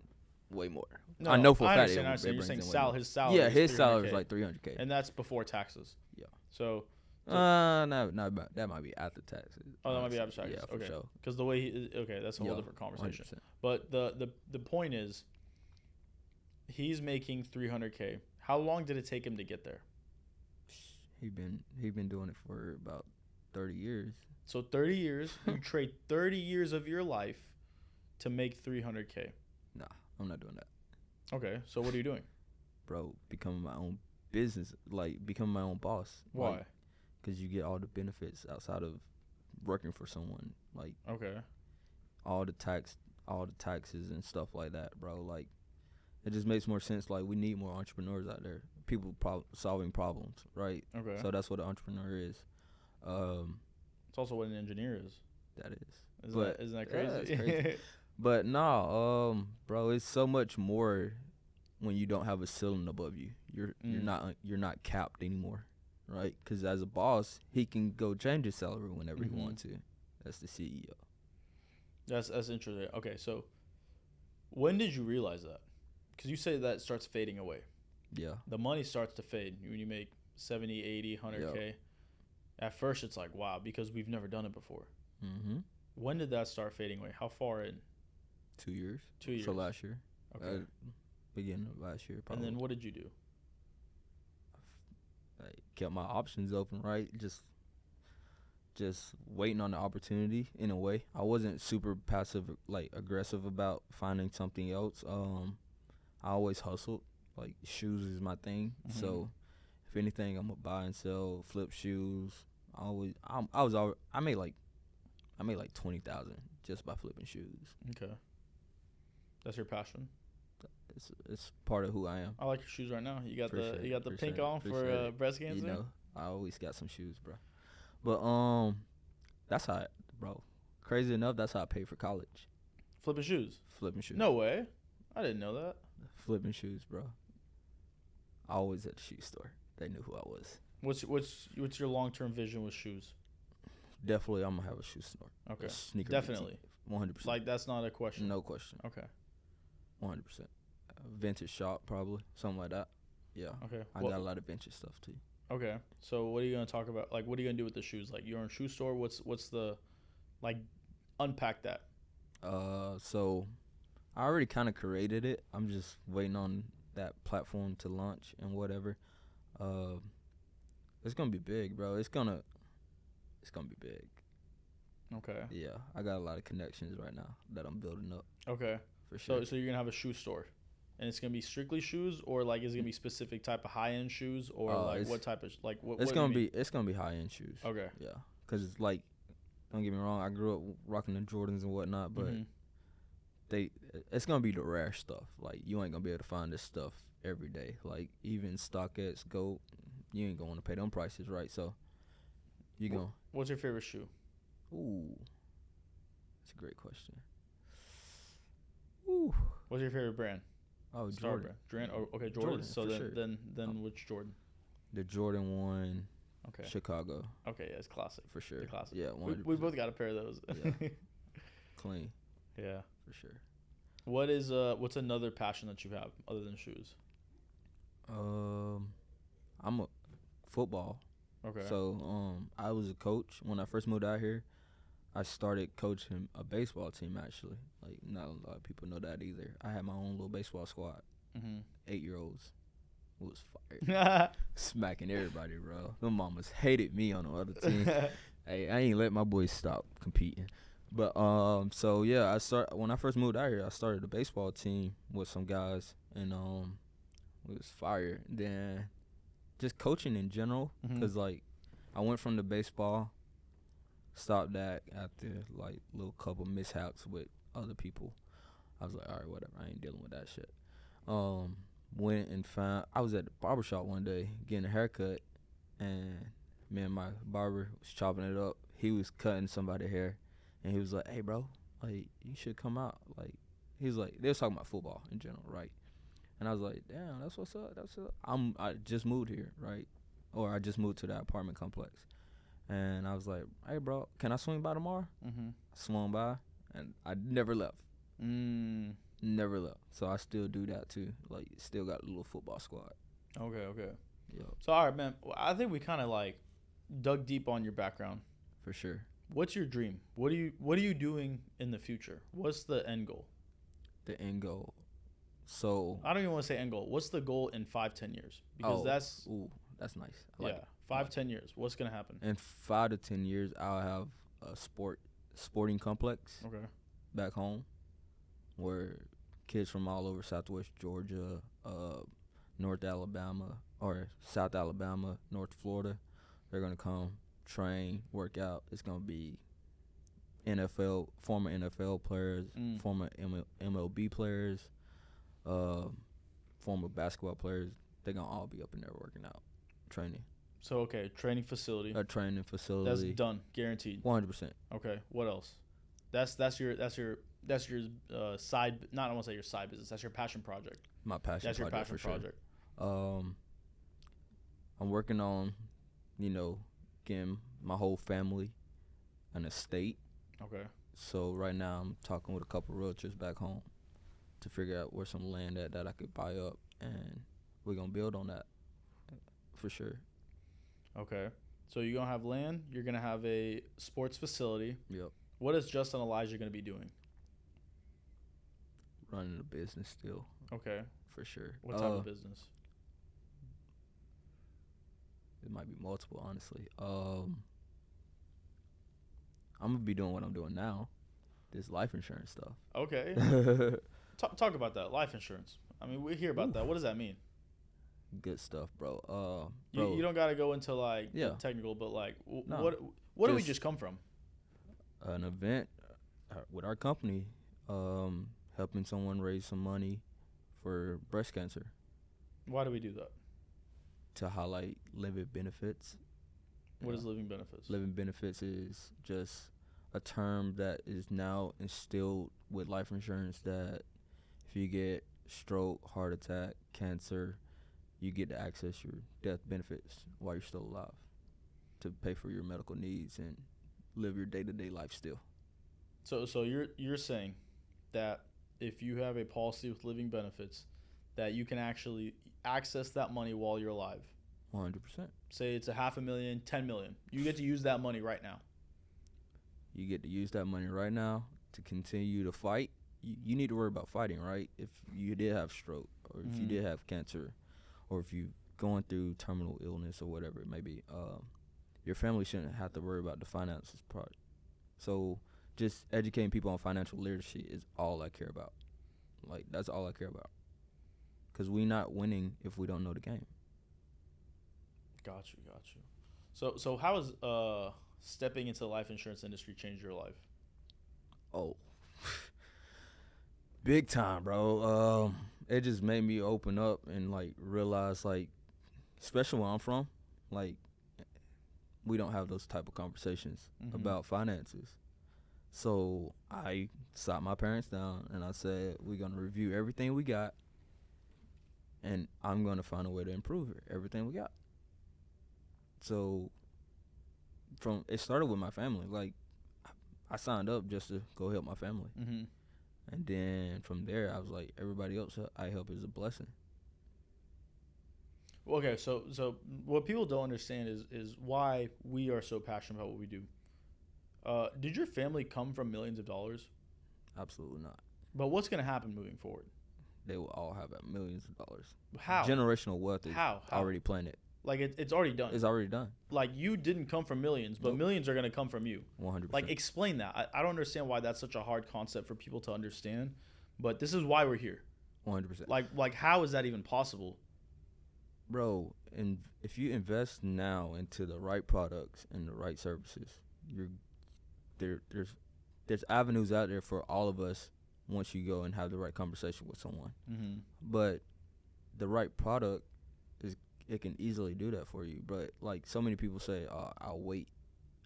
way more. No, I know for a I fact understand. it You're saying brings in way sal- more. his salary. Yeah, is his salary 300K, is like 300K. and that's before taxes. Yeah. So No, that might be after taxes. that might be honestly. after taxes. Yeah, for Okay. sure. because the way that's a whole Yeah, different conversation. 100%. But the point is, he's making 300K. How long did it take him to get there? He been doing it for about 30 years. So 30 years, you trade 30 years of your life to make 300K. Nah, I'm not doing that, Okay, so what are you doing? bro. Becoming my own business, like becoming my own boss. Why? Because you get all the benefits outside of working for someone, like Okay. all the taxes and stuff like that, bro. Like it just makes more sense. Like we need more entrepreneurs out there, people solving problems, right? Okay. So that's what an entrepreneur is. It's also what an engineer is. That is. Isn't that yeah, crazy? it's crazy. But no, bro, it's so much more when you don't have a ceiling above you. You're not capped anymore, right? Because as a boss, he can go change his salary whenever Mhm. he wants to. That's the CEO. That's interesting. Okay, so when did you realize that? Because you say that starts fading away. Yeah. The money starts to fade when you make 70, 80, 100K. At first, it's like, wow, because we've never done it before. Mm-hmm. When did that start fading away? How far in? 2 years. 2 years. So last year. Okay. Beginning of last year, And probably. then what did you do? I kept my options open, right? Just waiting on the opportunity in a way. I wasn't super passive, like aggressive about finding something else. I always hustled. Like shoes is my thing. Mhm. So if anything, I'm gonna buy and sell, flip shoes. I made like 20,000 just by flipping shoes. Okay. That's your passion. It's part of who I am. I like your shoes right now. You got Appreciate the it, pink appreciate it, on for appreciate it. breast cancer. You know, I always got some shoes, bro. But that's how, bro. Crazy enough, that's how I paid for college. Flipping shoes. Flipping shoes. No way. I didn't know that. Flipping shoes, bro. Always at the shoe store. They knew who I was. What's your long-term vision with shoes? Definitely, I'm gonna have a shoe store. Okay. A sneaker. Definitely. 100%. Like that's not a question. No question. Okay. 100%. Vintage shop, probably something like that. Yeah. Okay. I got a lot of vintage stuff too. Okay. So what are you gonna talk about? Like, what are you gonna do with the shoes? Like, your own shoe store. What's the, like, unpack that. So I already kind of created it. I'm just waiting on that platform to launch and whatever. It's gonna be big, bro. It's gonna be big. Okay. Yeah, I got a lot of connections right now that I'm building up Okay. for sure. So you're gonna have a shoe store, and it's gonna be strictly shoes, or like is it gonna be specific type of high end shoes, or like it's- what type of what? it's what do you gonna mean? be high end shoes. Okay. Yeah, cause it's like, don't get me wrong, I grew up rocking the Jordans and whatnot, but Mhm. it's gonna be the rare stuff. Like you ain't gonna be able to find this stuff every day. Like even StockX, Go, you ain't gonna want to pay them prices, right? So you gonna. What's your favorite shoe? Ooh, that's a great question. Ooh, What's your favorite brand? oh Star Jordan, brand. Oh, okay, Jordan. Jordan, So for then, sure. then which Jordan? the Jordan 1, Okay. Chicago Okay, yeah, it's classic. for sure. The classic. Yeah, We 100%. both got a pair of those. Yeah. Clean Yeah. for sure. What's another passion that you have other than shoes? I'm a football. Okay. So I was a coach when I first moved out here. I started coaching a baseball team actually. Like not a lot of people know that either. I had my own little baseball squad, Mm-hmm. 8-year-olds, was fire. Smacking everybody, bro. Them mamas hated me on the other team. Hey, I ain't let my boys stop competing. But so yeah, when I first moved out here, I started a baseball team with some guys, and it was fire. Then just coaching in general, because like I went from the baseball, stopped that after like little couple mishaps with other people. I was like, all right, whatever, I ain't dealing with that shit. Went and found, I was at the barbershop one day getting a haircut, and me and my barber was chopping it up. He was cutting somebody's hair, and he was like, hey, bro, like, you should come out. Like, he was like, they was talking about football in general, right? And I was like, damn, that's what's up. I just moved here, right? Or I just moved to that apartment complex. And I was like, hey, bro, can I swing by tomorrow? I swung by, and I never left. Never left. So I still do that, too. Like, still got a little football squad. Okay. Yo, So, all right, man. I think we kind of, like, dug deep on your background. for sure. What's your dream? What are you doing in the future? What's the end goal? The end goal. So, I don't even want to say end goal. What's the goal in 5-10 years? Because that's that's nice. I like it. 5-10 years. What's gonna happen? In 5 to 10 years, I'll have a sporting complex Okay. back home where kids from all over Southwest Georgia, North Alabama, or South Alabama, North Florida, they're going to come, train, work out. It's going to be former NFL players, former MLB players, former basketball players. They're going to all be up in there working out, training. So okay, training facility. A training facility. That's done, guaranteed. 100%. Okay. What else? That's your side. Not I want to say your side business. That's your passion project. My passion That's your project passion for sure. project. I'm working on, getting my whole family an estate. Okay. So right now I'm talking with a couple realtors back home to figure out where some land that I could buy up, and we're gonna build on that for sure. Okay. So you're gonna have land. You're gonna have a sports facility. Yep. What is Justin Elijah gonna be doing? Running a business still Okay. for sure. What type of business? It might be multiple, honestly. I'm gonna be doing what I'm doing now, this life insurance stuff. Okay. Talk about that life insurance. I mean, we hear about that. What does that mean? Good stuff, bro. You don't got to go into like Yeah. the technical, but like No. what do we just come from? An event with our company, helping someone raise some money for breast cancer Why do we do that? to highlight living benefits. What is living benefits? Living benefits is just a term that is now instilled with life insurance, that if you get stroke, heart attack, cancer, you get to access your death benefits while you're still alive to pay for your medical needs and live your day-to-day life still. So you're saying that if you have a policy with living benefits, that you can actually access that money while you're alive. 100%. Say it's $500,000, $10 million. You get to use that money right now. You get to use that money right now to continue to fight. You need to worry about fighting, right? If you did have stroke, or if you did have cancer, or if you're going through terminal illness or whatever it may be, your family shouldn't have to worry about the finances part. So just educating people on financial literacy is all I care about. Like, that's all I care about. Because we not winning if we don't know the game. Got you. So how has stepping into the life insurance industry changed your life? Oh, big time, bro. It just made me open up and like realize, like, especially where I'm from, like, we don't have those type of conversations about finances. So I sat my parents down and I said, we're gonna review everything we got, and I'm gonna find a way to improve everything we got. So it started with my family. Like, I signed up just to go help my family. And then from there, I was like, everybody else I help is a blessing. Okay, so what people don't understand is why we are so passionate about what we do. Did your family come from millions of dollars? Absolutely not. But what's going to happen moving forward? they will all have millions of dollars. How? Generational wealth is How? already planted. Like it's already done. It's already done. Like you didn't come from millions, but Nope. millions are gonna come from you. 100%. Like explain that. I don't understand why that's such a hard concept for people to understand, but this is why we're here. 100%. Like how is that even possible? Bro, and if you invest now into the right products and the right services, there's avenues out there for all of us once you go and have the right conversation with someone. Mm-hmm. But the right product it can easily do that for you. But like so many people say, I'll wait.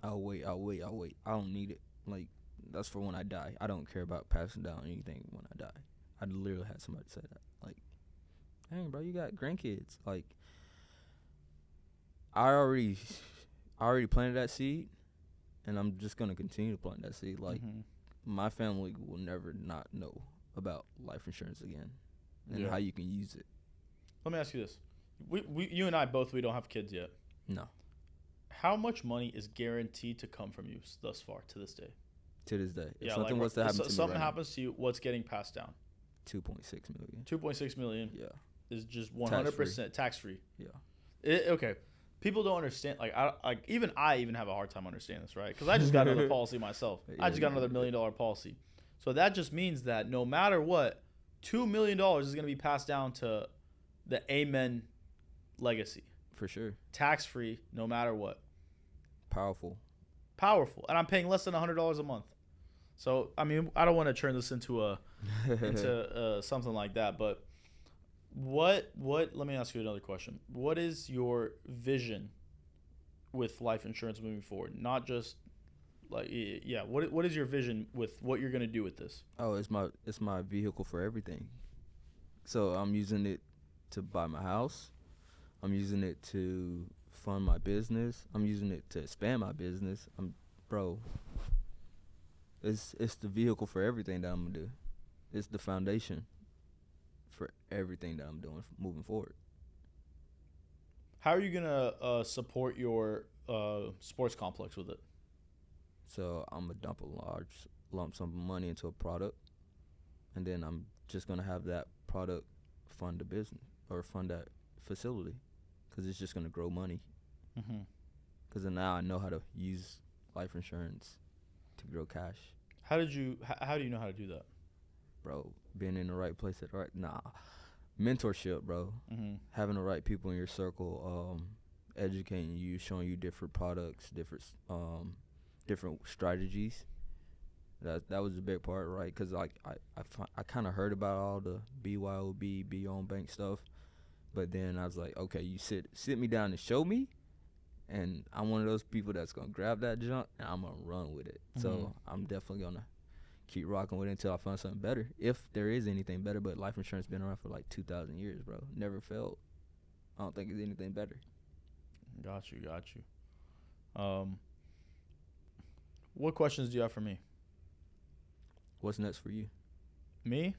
I don't need it. Like that's for when I die. I don't care about passing down anything when I die. I literally had somebody say that. Like, dang, bro, you got grandkids. Like, I already planted that seed, and I'm just gonna continue to plant that seed. Like, my family will never not know about life insurance again, and how you can use it. Let me ask you this: you and I both, we don't have kids yet. No. How much money is guaranteed to come from you thus far to this day? To this day, if Yeah, something like, was to happen to me something right happens to you, what's getting passed down? now, 2.6 million. 2.6 million Yeah. is just 100% tax free. Yeah. Okay, people don't understand. Like even I have a hard time understanding this, right? Because I just got another policy myself. I just got another $1 million policy. So that just means that no matter what, $2 million is going to be passed down to the Amen legacy. For sure. Tax free, no matter what. Powerful. And I'm paying less than $100 a month. So I mean, I don't want to turn this into something like that, but what? Let me ask you another question. What is your vision with life insurance moving forward? Not just like What is your vision with what you're gonna do with this? Oh, it's my vehicle for everything. So I'm using it to buy my house. I'm using it to fund my business. I'm using it to expand my business. It's the vehicle for everything that I'm gonna do. It's the foundation for everything that I'm doing moving forward. How are you gonna support your sports complex with it? So I'm gonna dump a large lump sum of money into a product, and then I'm just gonna have that product fund the business or fund that facility, because it's just gonna grow money. Because now I know how to use life insurance to grow cash. How do you know how to do that? Bro, being in the right place at the right mentorship, bro. Having the right people in your circle, educating you, showing you different products, different strategies. That was a big part, right? Because like I kind of heard about all the BYOB, be your own bank stuff, but then I was like, okay, you sit me down and show me, and I'm one of those people that's gonna grab that junk and I'm gonna run with it. So I'm definitely gonna keep rocking with it until I find something better, if there is anything better. But life insurance been around for like 2,000 years, bro. Never failed. I don't think it's anything better. Got you. What questions do you have for me? What's next for you? Me?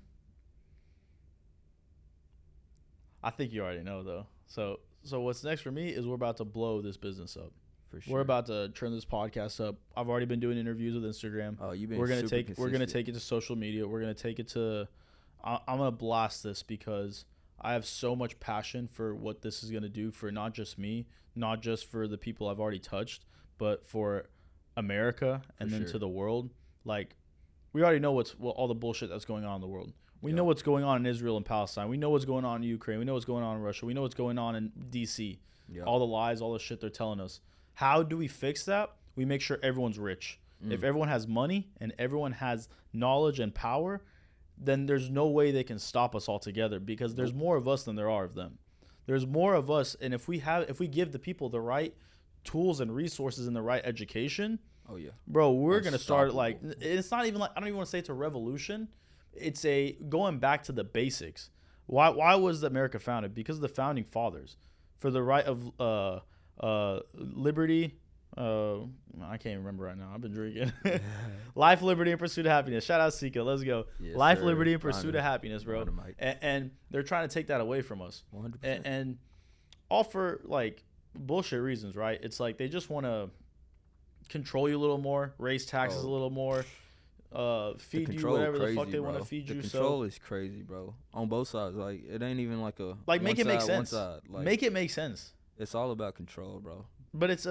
I think you already know though. So what's next for me is we're about to blow this business up. For sure. We're about to turn this podcast up. I've already been doing interviews with Instagram. Oh, you've been We're gonna super consistent. we're gonna take it to social media. We're gonna take it to. I'm gonna blast this because I have so much passion for what this is gonna do for not just me, not just for the people I've already touched, but for America and then to the world. Like, we already know all the bullshit that's going on in the world. We know what's going on in Israel and Palestine. We know what's going on in Ukraine. We know what's going on in Russia. We know what's going on in DC. All the lies, all the shit they're telling us. How do we fix that? We make sure everyone's rich. If everyone has money and everyone has knowledge and power, then there's no way they can stop us altogether, because there's more of us than there are of them. There's more of us, and if we give the people the right tools and resources and the right education, bro, we're gonna start like, it's not even like, I don't even want to say it's a revolution. It's a going back to the basics. Why was America founded? Because of the founding fathers, for the right of liberty. I can't remember right now. I've been drinking. Life, liberty, and pursuit of happiness. Shout out Sika. Let's go. Yes, Life, sir. liberty, and pursuit of happiness, bro. Dynamite. And they're trying to take that away from us. 100%. And all for like bullshit reasons, right? It's like they just want to control you a little more, raise taxes a little more, feed you control whatever crazy, the fuck they bro. want to feed The you. control is crazy, bro. On both sides, like it ain't even like a Like, make one it make side, one sense. side. Like, Make it make sense. it's all about control, bro. But it's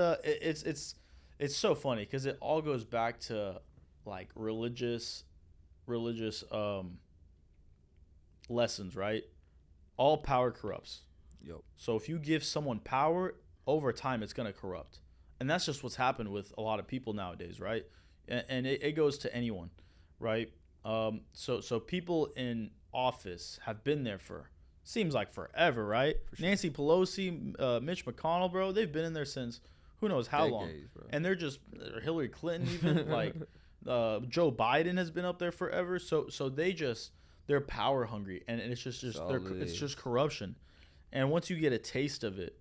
so funny because it all goes back to like religious lessons, right? All power corrupts. Yep. So if you give someone power, over time it's gonna corrupt, and that's just what's happened with a lot of people nowadays, right? And it goes to anyone, right? So people in office have been there for seems like forever, right? For sure. Nancy Pelosi, Mitch McConnell, bro, they've been in there since who knows how long, Decades, bro. and they're just Hillary Clinton even like Joe Biden has been up there forever. So they're power hungry, and it's just it's just corruption. And once you get a taste of it,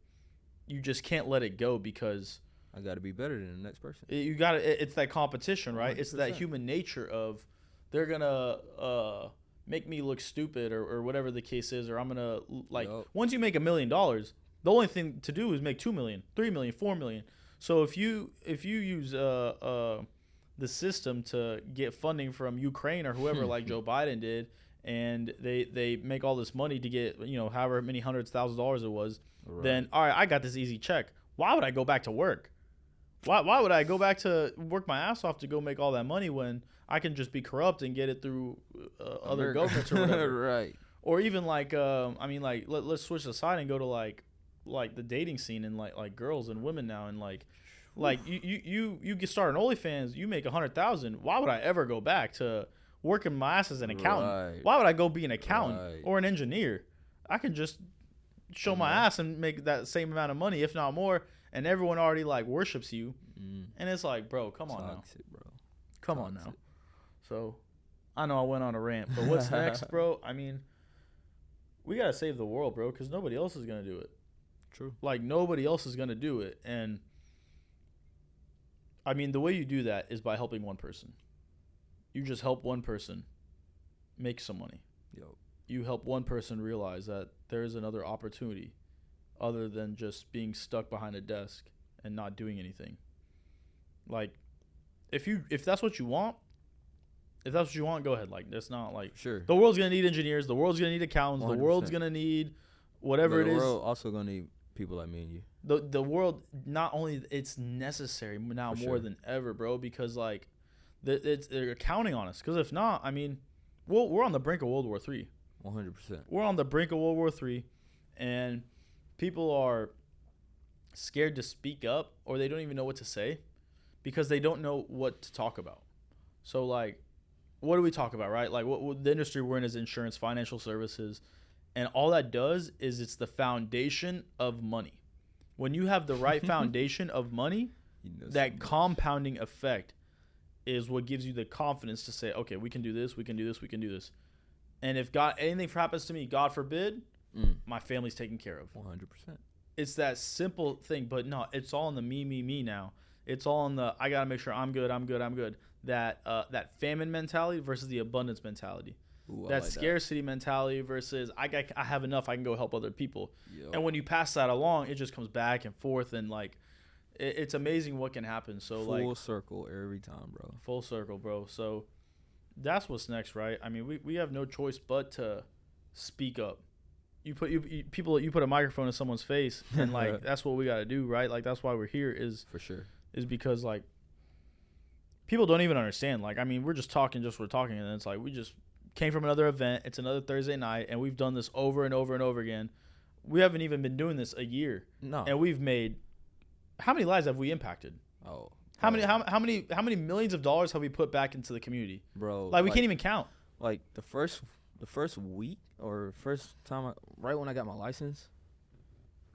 you just can't let it go because I got to be better than the next person. it's that competition, right? It's that 100%. human nature of they're gonna make me look stupid or whatever the case is, or I'm gonna like Yup. once you make $1 million, the only thing to do is make 2 million, 3 million, 4 million. So if you use the system to get funding from Ukraine or whoever like Joe Biden did, and they make all this money to get however many hundreds thousands of dollars it was, Right. then all right, I got this easy check. Why would I go back to work? Why would I go back to work my ass off to go make all that money when I can just be corrupt and get it through other America. governments or whatever? Right. Or even like let's switch the side and go to like the dating scene and like girls and women now, and like you get started on OnlyFans, you make 100,000. Why would I ever go back to working my ass as an accountant? Right. Why would I go be an accountant Right. or an engineer? I can just show my ass and make that same amount of money, if not more, and everyone already like worships you. And it's like, bro, come on now. Toxic, bro. Come on now. Toxic. So, I know I went on a rant, but what's next, bro? I mean, we got to save the world, bro, because nobody else is going to do it. True. Like, nobody else is going to do it. And, I mean, the way you do that is by helping one person. You just help one person make some money. Yo. You help one person realize that there is another opportunity other than just being stuck behind a desk and not doing anything. Like, if that's what you want, go ahead. Like, that's not like Sure. the world's gonna need engineers, the world's gonna need accountants, the world's 100%. gonna need whatever it The is. world also gonna need people like me and you. The world, not only it's necessary now For more sure. than ever, bro, because like they're counting on us. Because if not, I mean, we're on the brink of World War III. 100%. We're on the brink of World War III, and people are scared to speak up, or they don't even know what to say because they don't know what to talk about. So, like, what do we talk about, right? Like, what the industry we're in is insurance, financial services, and all that does is it's the foundation of money. When you have the right foundation of money, You know that so much. compounding effect is what gives you the confidence to say, okay, we can do this, we can do this, we can do this. And if anything happens to me, God forbid, my family's taken care of. 100%. It's that simple thing, but no, it's all in the me now. It's all in the I gotta make sure I'm good. That famine mentality versus the abundance mentality. Ooh, I That like scarcity mentality versus I have enough, I can go help other people. Yo. And when you pass that along, it just comes back and forth, and like it's amazing what can happen. So Full like circle every time, bro. full circle, bro. So that's what's next, right? I mean, we have no choice but to speak up. You put a microphone in someone's face, and like that's what we got to do, right? Like that's why we're here is For sure. because like people don't even understand. Like, I mean, we're talking, and then it's like we just came from another event. It's another Thursday night, and we've done this over and over and over again. We haven't even been doing this a year, No. and we've made how many lives have we impacted? Oh. How many millions of dollars have we put back into the community? Bro. Like we can't even count. Like the first week or first time, right when I got my license,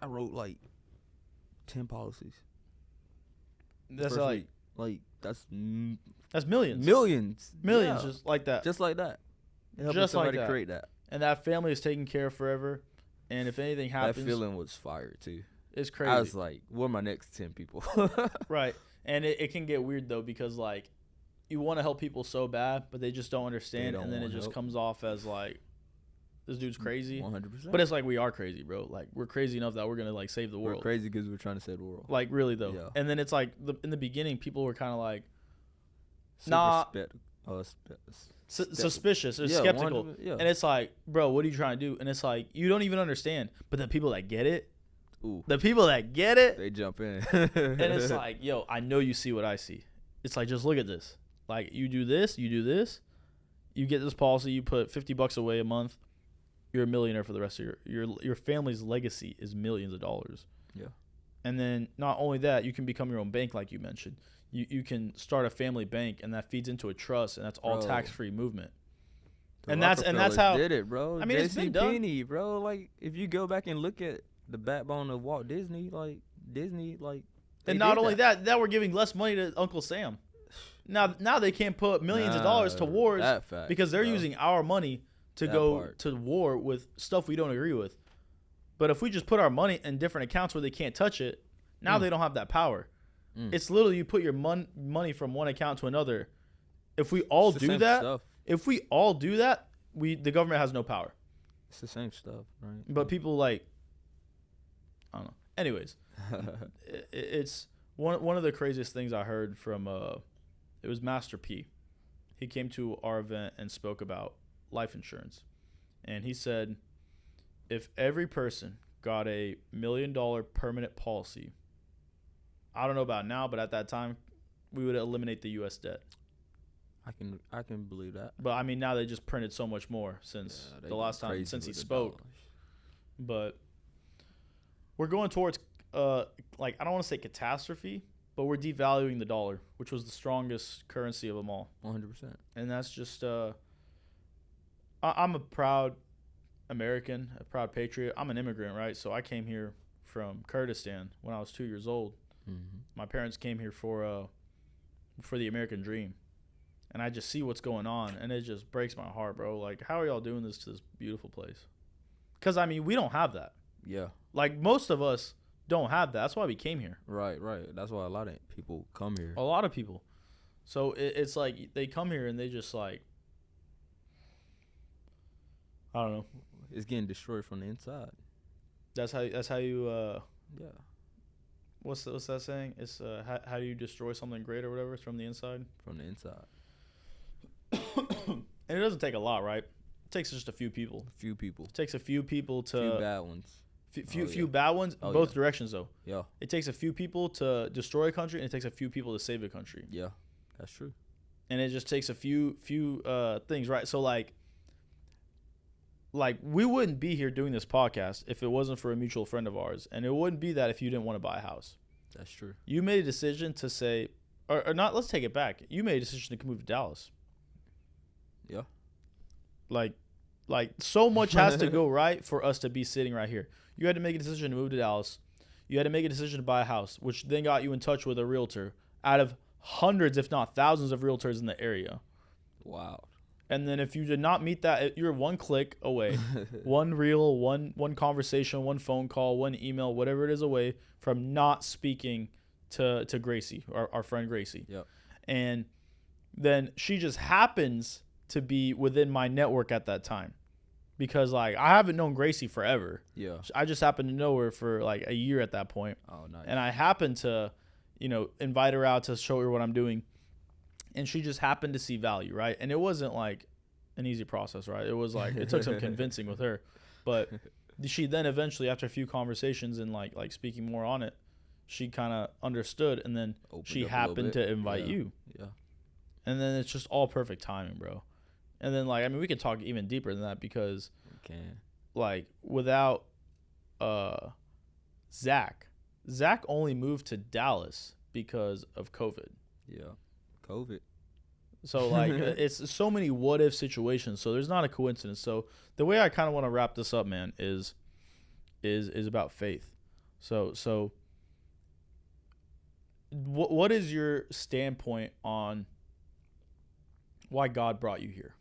I wrote like 10 policies. That's First like week. Like that's that's millions, millions, millions, Yeah. just like that. just like that. Helping Just like somebody that. create that. And that family is taken care of forever. And if anything happens, That feeling was fire too. it's crazy. I was like, "What are my next 10 people?" Right. And it can get weird though, because like you want to help people so bad, but they just don't understand, don't and then it wanna just help. comes off as like this dude's crazy. 100%. But it's like we are crazy, bro. Like we're crazy enough that we're gonna like save the we're world. crazy because we're trying to save the world. Like really though. Yeah. And then it's like in the beginning, people were kind of like, Super nah. suspicious or yeah, skeptical. 100%, yeah. And it's like, bro, what are you trying to do? And it's like, you don't even understand. But the people that get it, Ooh, the people that get it, they jump in. and it's like, yo, I know you see what I see. It's like, just look at this. Like, you do this, you get this policy, you put $50 away a month, you're a millionaire for the rest of your family's legacy is millions of dollars. Yeah. And then not only that, you can become your own bank, like you mentioned. You can start a family bank, and that feeds into a trust, and that's all Bro. tax-free movement. The And that's Rockefellers how did it, bro. I mean, it's been done. JCPenney, bro. Like, if you go back and look at the backbone of Walt Disney, they And not did only that, now we're giving less money to Uncle Sam. Now they can't put millions of dollars to wars that fact, because they're bro. using our money to That go part. to war with stuff we don't agree with. But if we just put our money in different accounts where they can't touch it, now they don't have that power. It's literally you put your money from one account to another. If we all It's the do same that, stuff. the government has no power. It's the same stuff, right? But people like, I don't know. Anyways, it's one of the craziest things I heard from it was Master P. He came to our event and spoke about life insurance, and he said, if every person got a $1 million permanent policy, I don't know about now, but at that time, we would eliminate the U.S. debt. I can believe that. But I mean, now they just printed so much more since They the last going time crazy since he with the spoke. dollars. But we're going towards like, I don't want to say catastrophe, but we're devaluing the dollar, which was the strongest currency of them all. 100%. And that's just I'm a proud American, a proud patriot. I'm an immigrant, right? So I came here from Kurdistan when I was 2 years old. Mm-hmm. My parents came here for the American dream. And I just see what's going on, and it just breaks my heart, bro. Like, how are y'all doing this to this beautiful place? Because, I mean, we don't have that. Yeah. Like, most of us don't have that. That's why we came here. Right. That's why a lot of people come here. A lot of people. So it's like they come here and they just like, I don't know. It's getting destroyed from the inside. That's how you Yeah. what's that saying? It's how do you destroy something great or whatever? It's from the inside. From the inside. And it doesn't take a lot, right? It takes just a few people. A few people. It takes a few people to Few bad ones. few bad ones, Oh, both yeah. directions though. Yeah. It takes a few people to destroy a country, and it takes a few people to save a country. Yeah. That's true. And it just takes a few things, right? So like we wouldn't be here doing this podcast if it wasn't for a mutual friend of ours, and it wouldn't be that if you didn't want to buy a house. That's true. You made a decision to say, or not. Let's take it back. You made a decision to move to Dallas. Yeah. Like so much has to go right for us to be sitting right here. You had to make a decision to move to Dallas. You had to make a decision to buy a house, which then got you in touch with a realtor out of hundreds, if not thousands, of realtors in the area. Wow. And then if you did not meet that, you're one click away, one reel, one conversation, one phone call, one email, whatever it is away from not speaking to Gracie, our friend Gracie. Yep. And then she just happens to be within my network at that time, because like I haven't known Gracie forever. Yeah. I just happened to know her for like a year at that point. Oh, nice. And I happened to, invite her out to show her what I'm doing. And she just happened to see value, right? And it wasn't like an easy process, right? It was like, it took some convincing with her. But she then eventually, after a few conversations and like speaking more on it, she kind of understood. And then Opened she up a little happened bit. to invite Yeah. you. Yeah. And then it's just all perfect timing, bro. And then like, I mean, we could talk even deeper than that, because We can. like without Zach only moved to Dallas because of COVID. Yeah. COVID. So like it's so many what if situations. So there's not a coincidence. So the way I kind of want to wrap this up, man, is about faith. So what is your standpoint on why God brought you here?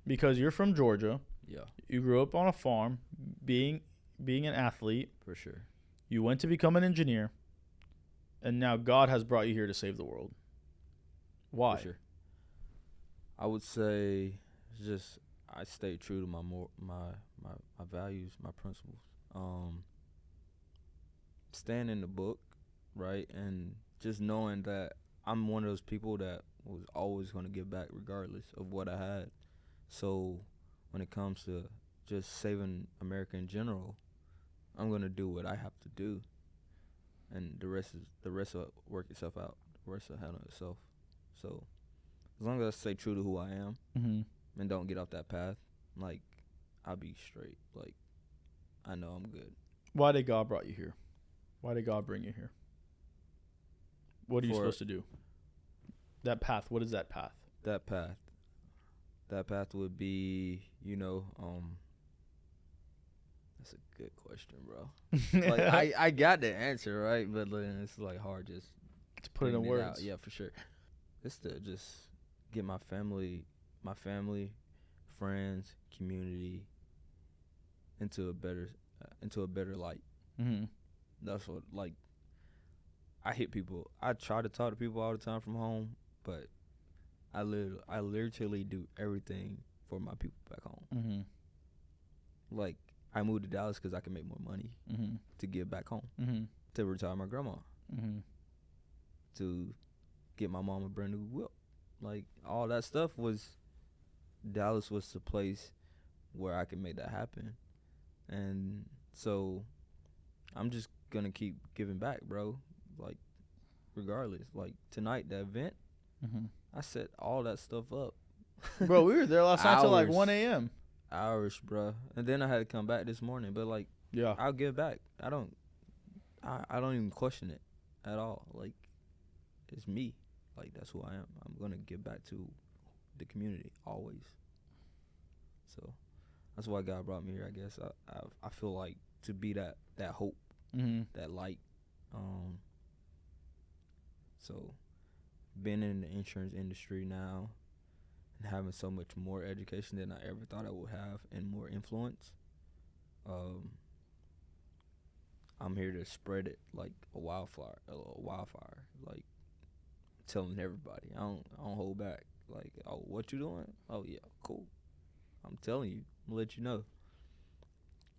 Because you're from Georgia. Yeah. You grew up on a farm, being an athlete. For sure. You went to become an engineer, and now God has brought you here to save the world. Why? For sure. I would say just I stay true to my values, my principles. Staying in the book, right, and just knowing that I'm one of those people that was always going to give back regardless of what I had. So when it comes to just saving America in general, I'm going to do what I have to do, and the rest will work itself out. The rest will handle itself. So as long as I stay true to who I am and don't get off that path, like, I'll be straight. Like, I know I'm good. Why did God brought you here? Why did God bring you here? What are you supposed to do? That path. What is that path? That path would be, that's a good question, bro. Like, I got the answer, right? But then it's like hard just to put it in words. Yeah, for sure. It's to just get my family, friends, community into a better light. That's what, like, I hit people. I try to talk to people all the time from home, but I literally do everything for my people back home. Like, I moved to Dallas because I can make more money to give back home, to retire my grandma, to get my mom a brand new whip. Like, all that stuff Dallas was the place where I could make that happen. And so I'm just going to keep giving back, bro. Like, regardless. Like, tonight, the event, I set all that stuff up. Bro, we were there last night till like 1 a.m. Hours, bro. And then I had to come back this morning. But, like, yeah, I'll give back. I don't even question it at all. Like, it's me. Like, that's who I am. I'm going to give back to the community always. So that's why God brought me here, I guess. I feel like to be that hope, that light. So being in the insurance industry now and having so much more education than I ever thought I would have and more influence, I'm here to spread it like a wildfire, like telling everybody. I don't hold back. Like, oh, what you doing? Oh, yeah, cool. I'm telling you. I'm gonna let you know.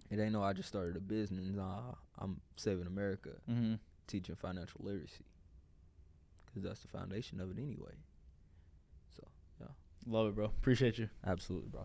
It ain't no I just started a business. Nah, I'm saving America, teaching financial literacy, because that's the foundation of it anyway. So, yeah. Love it, bro. Appreciate you. Absolutely, bro.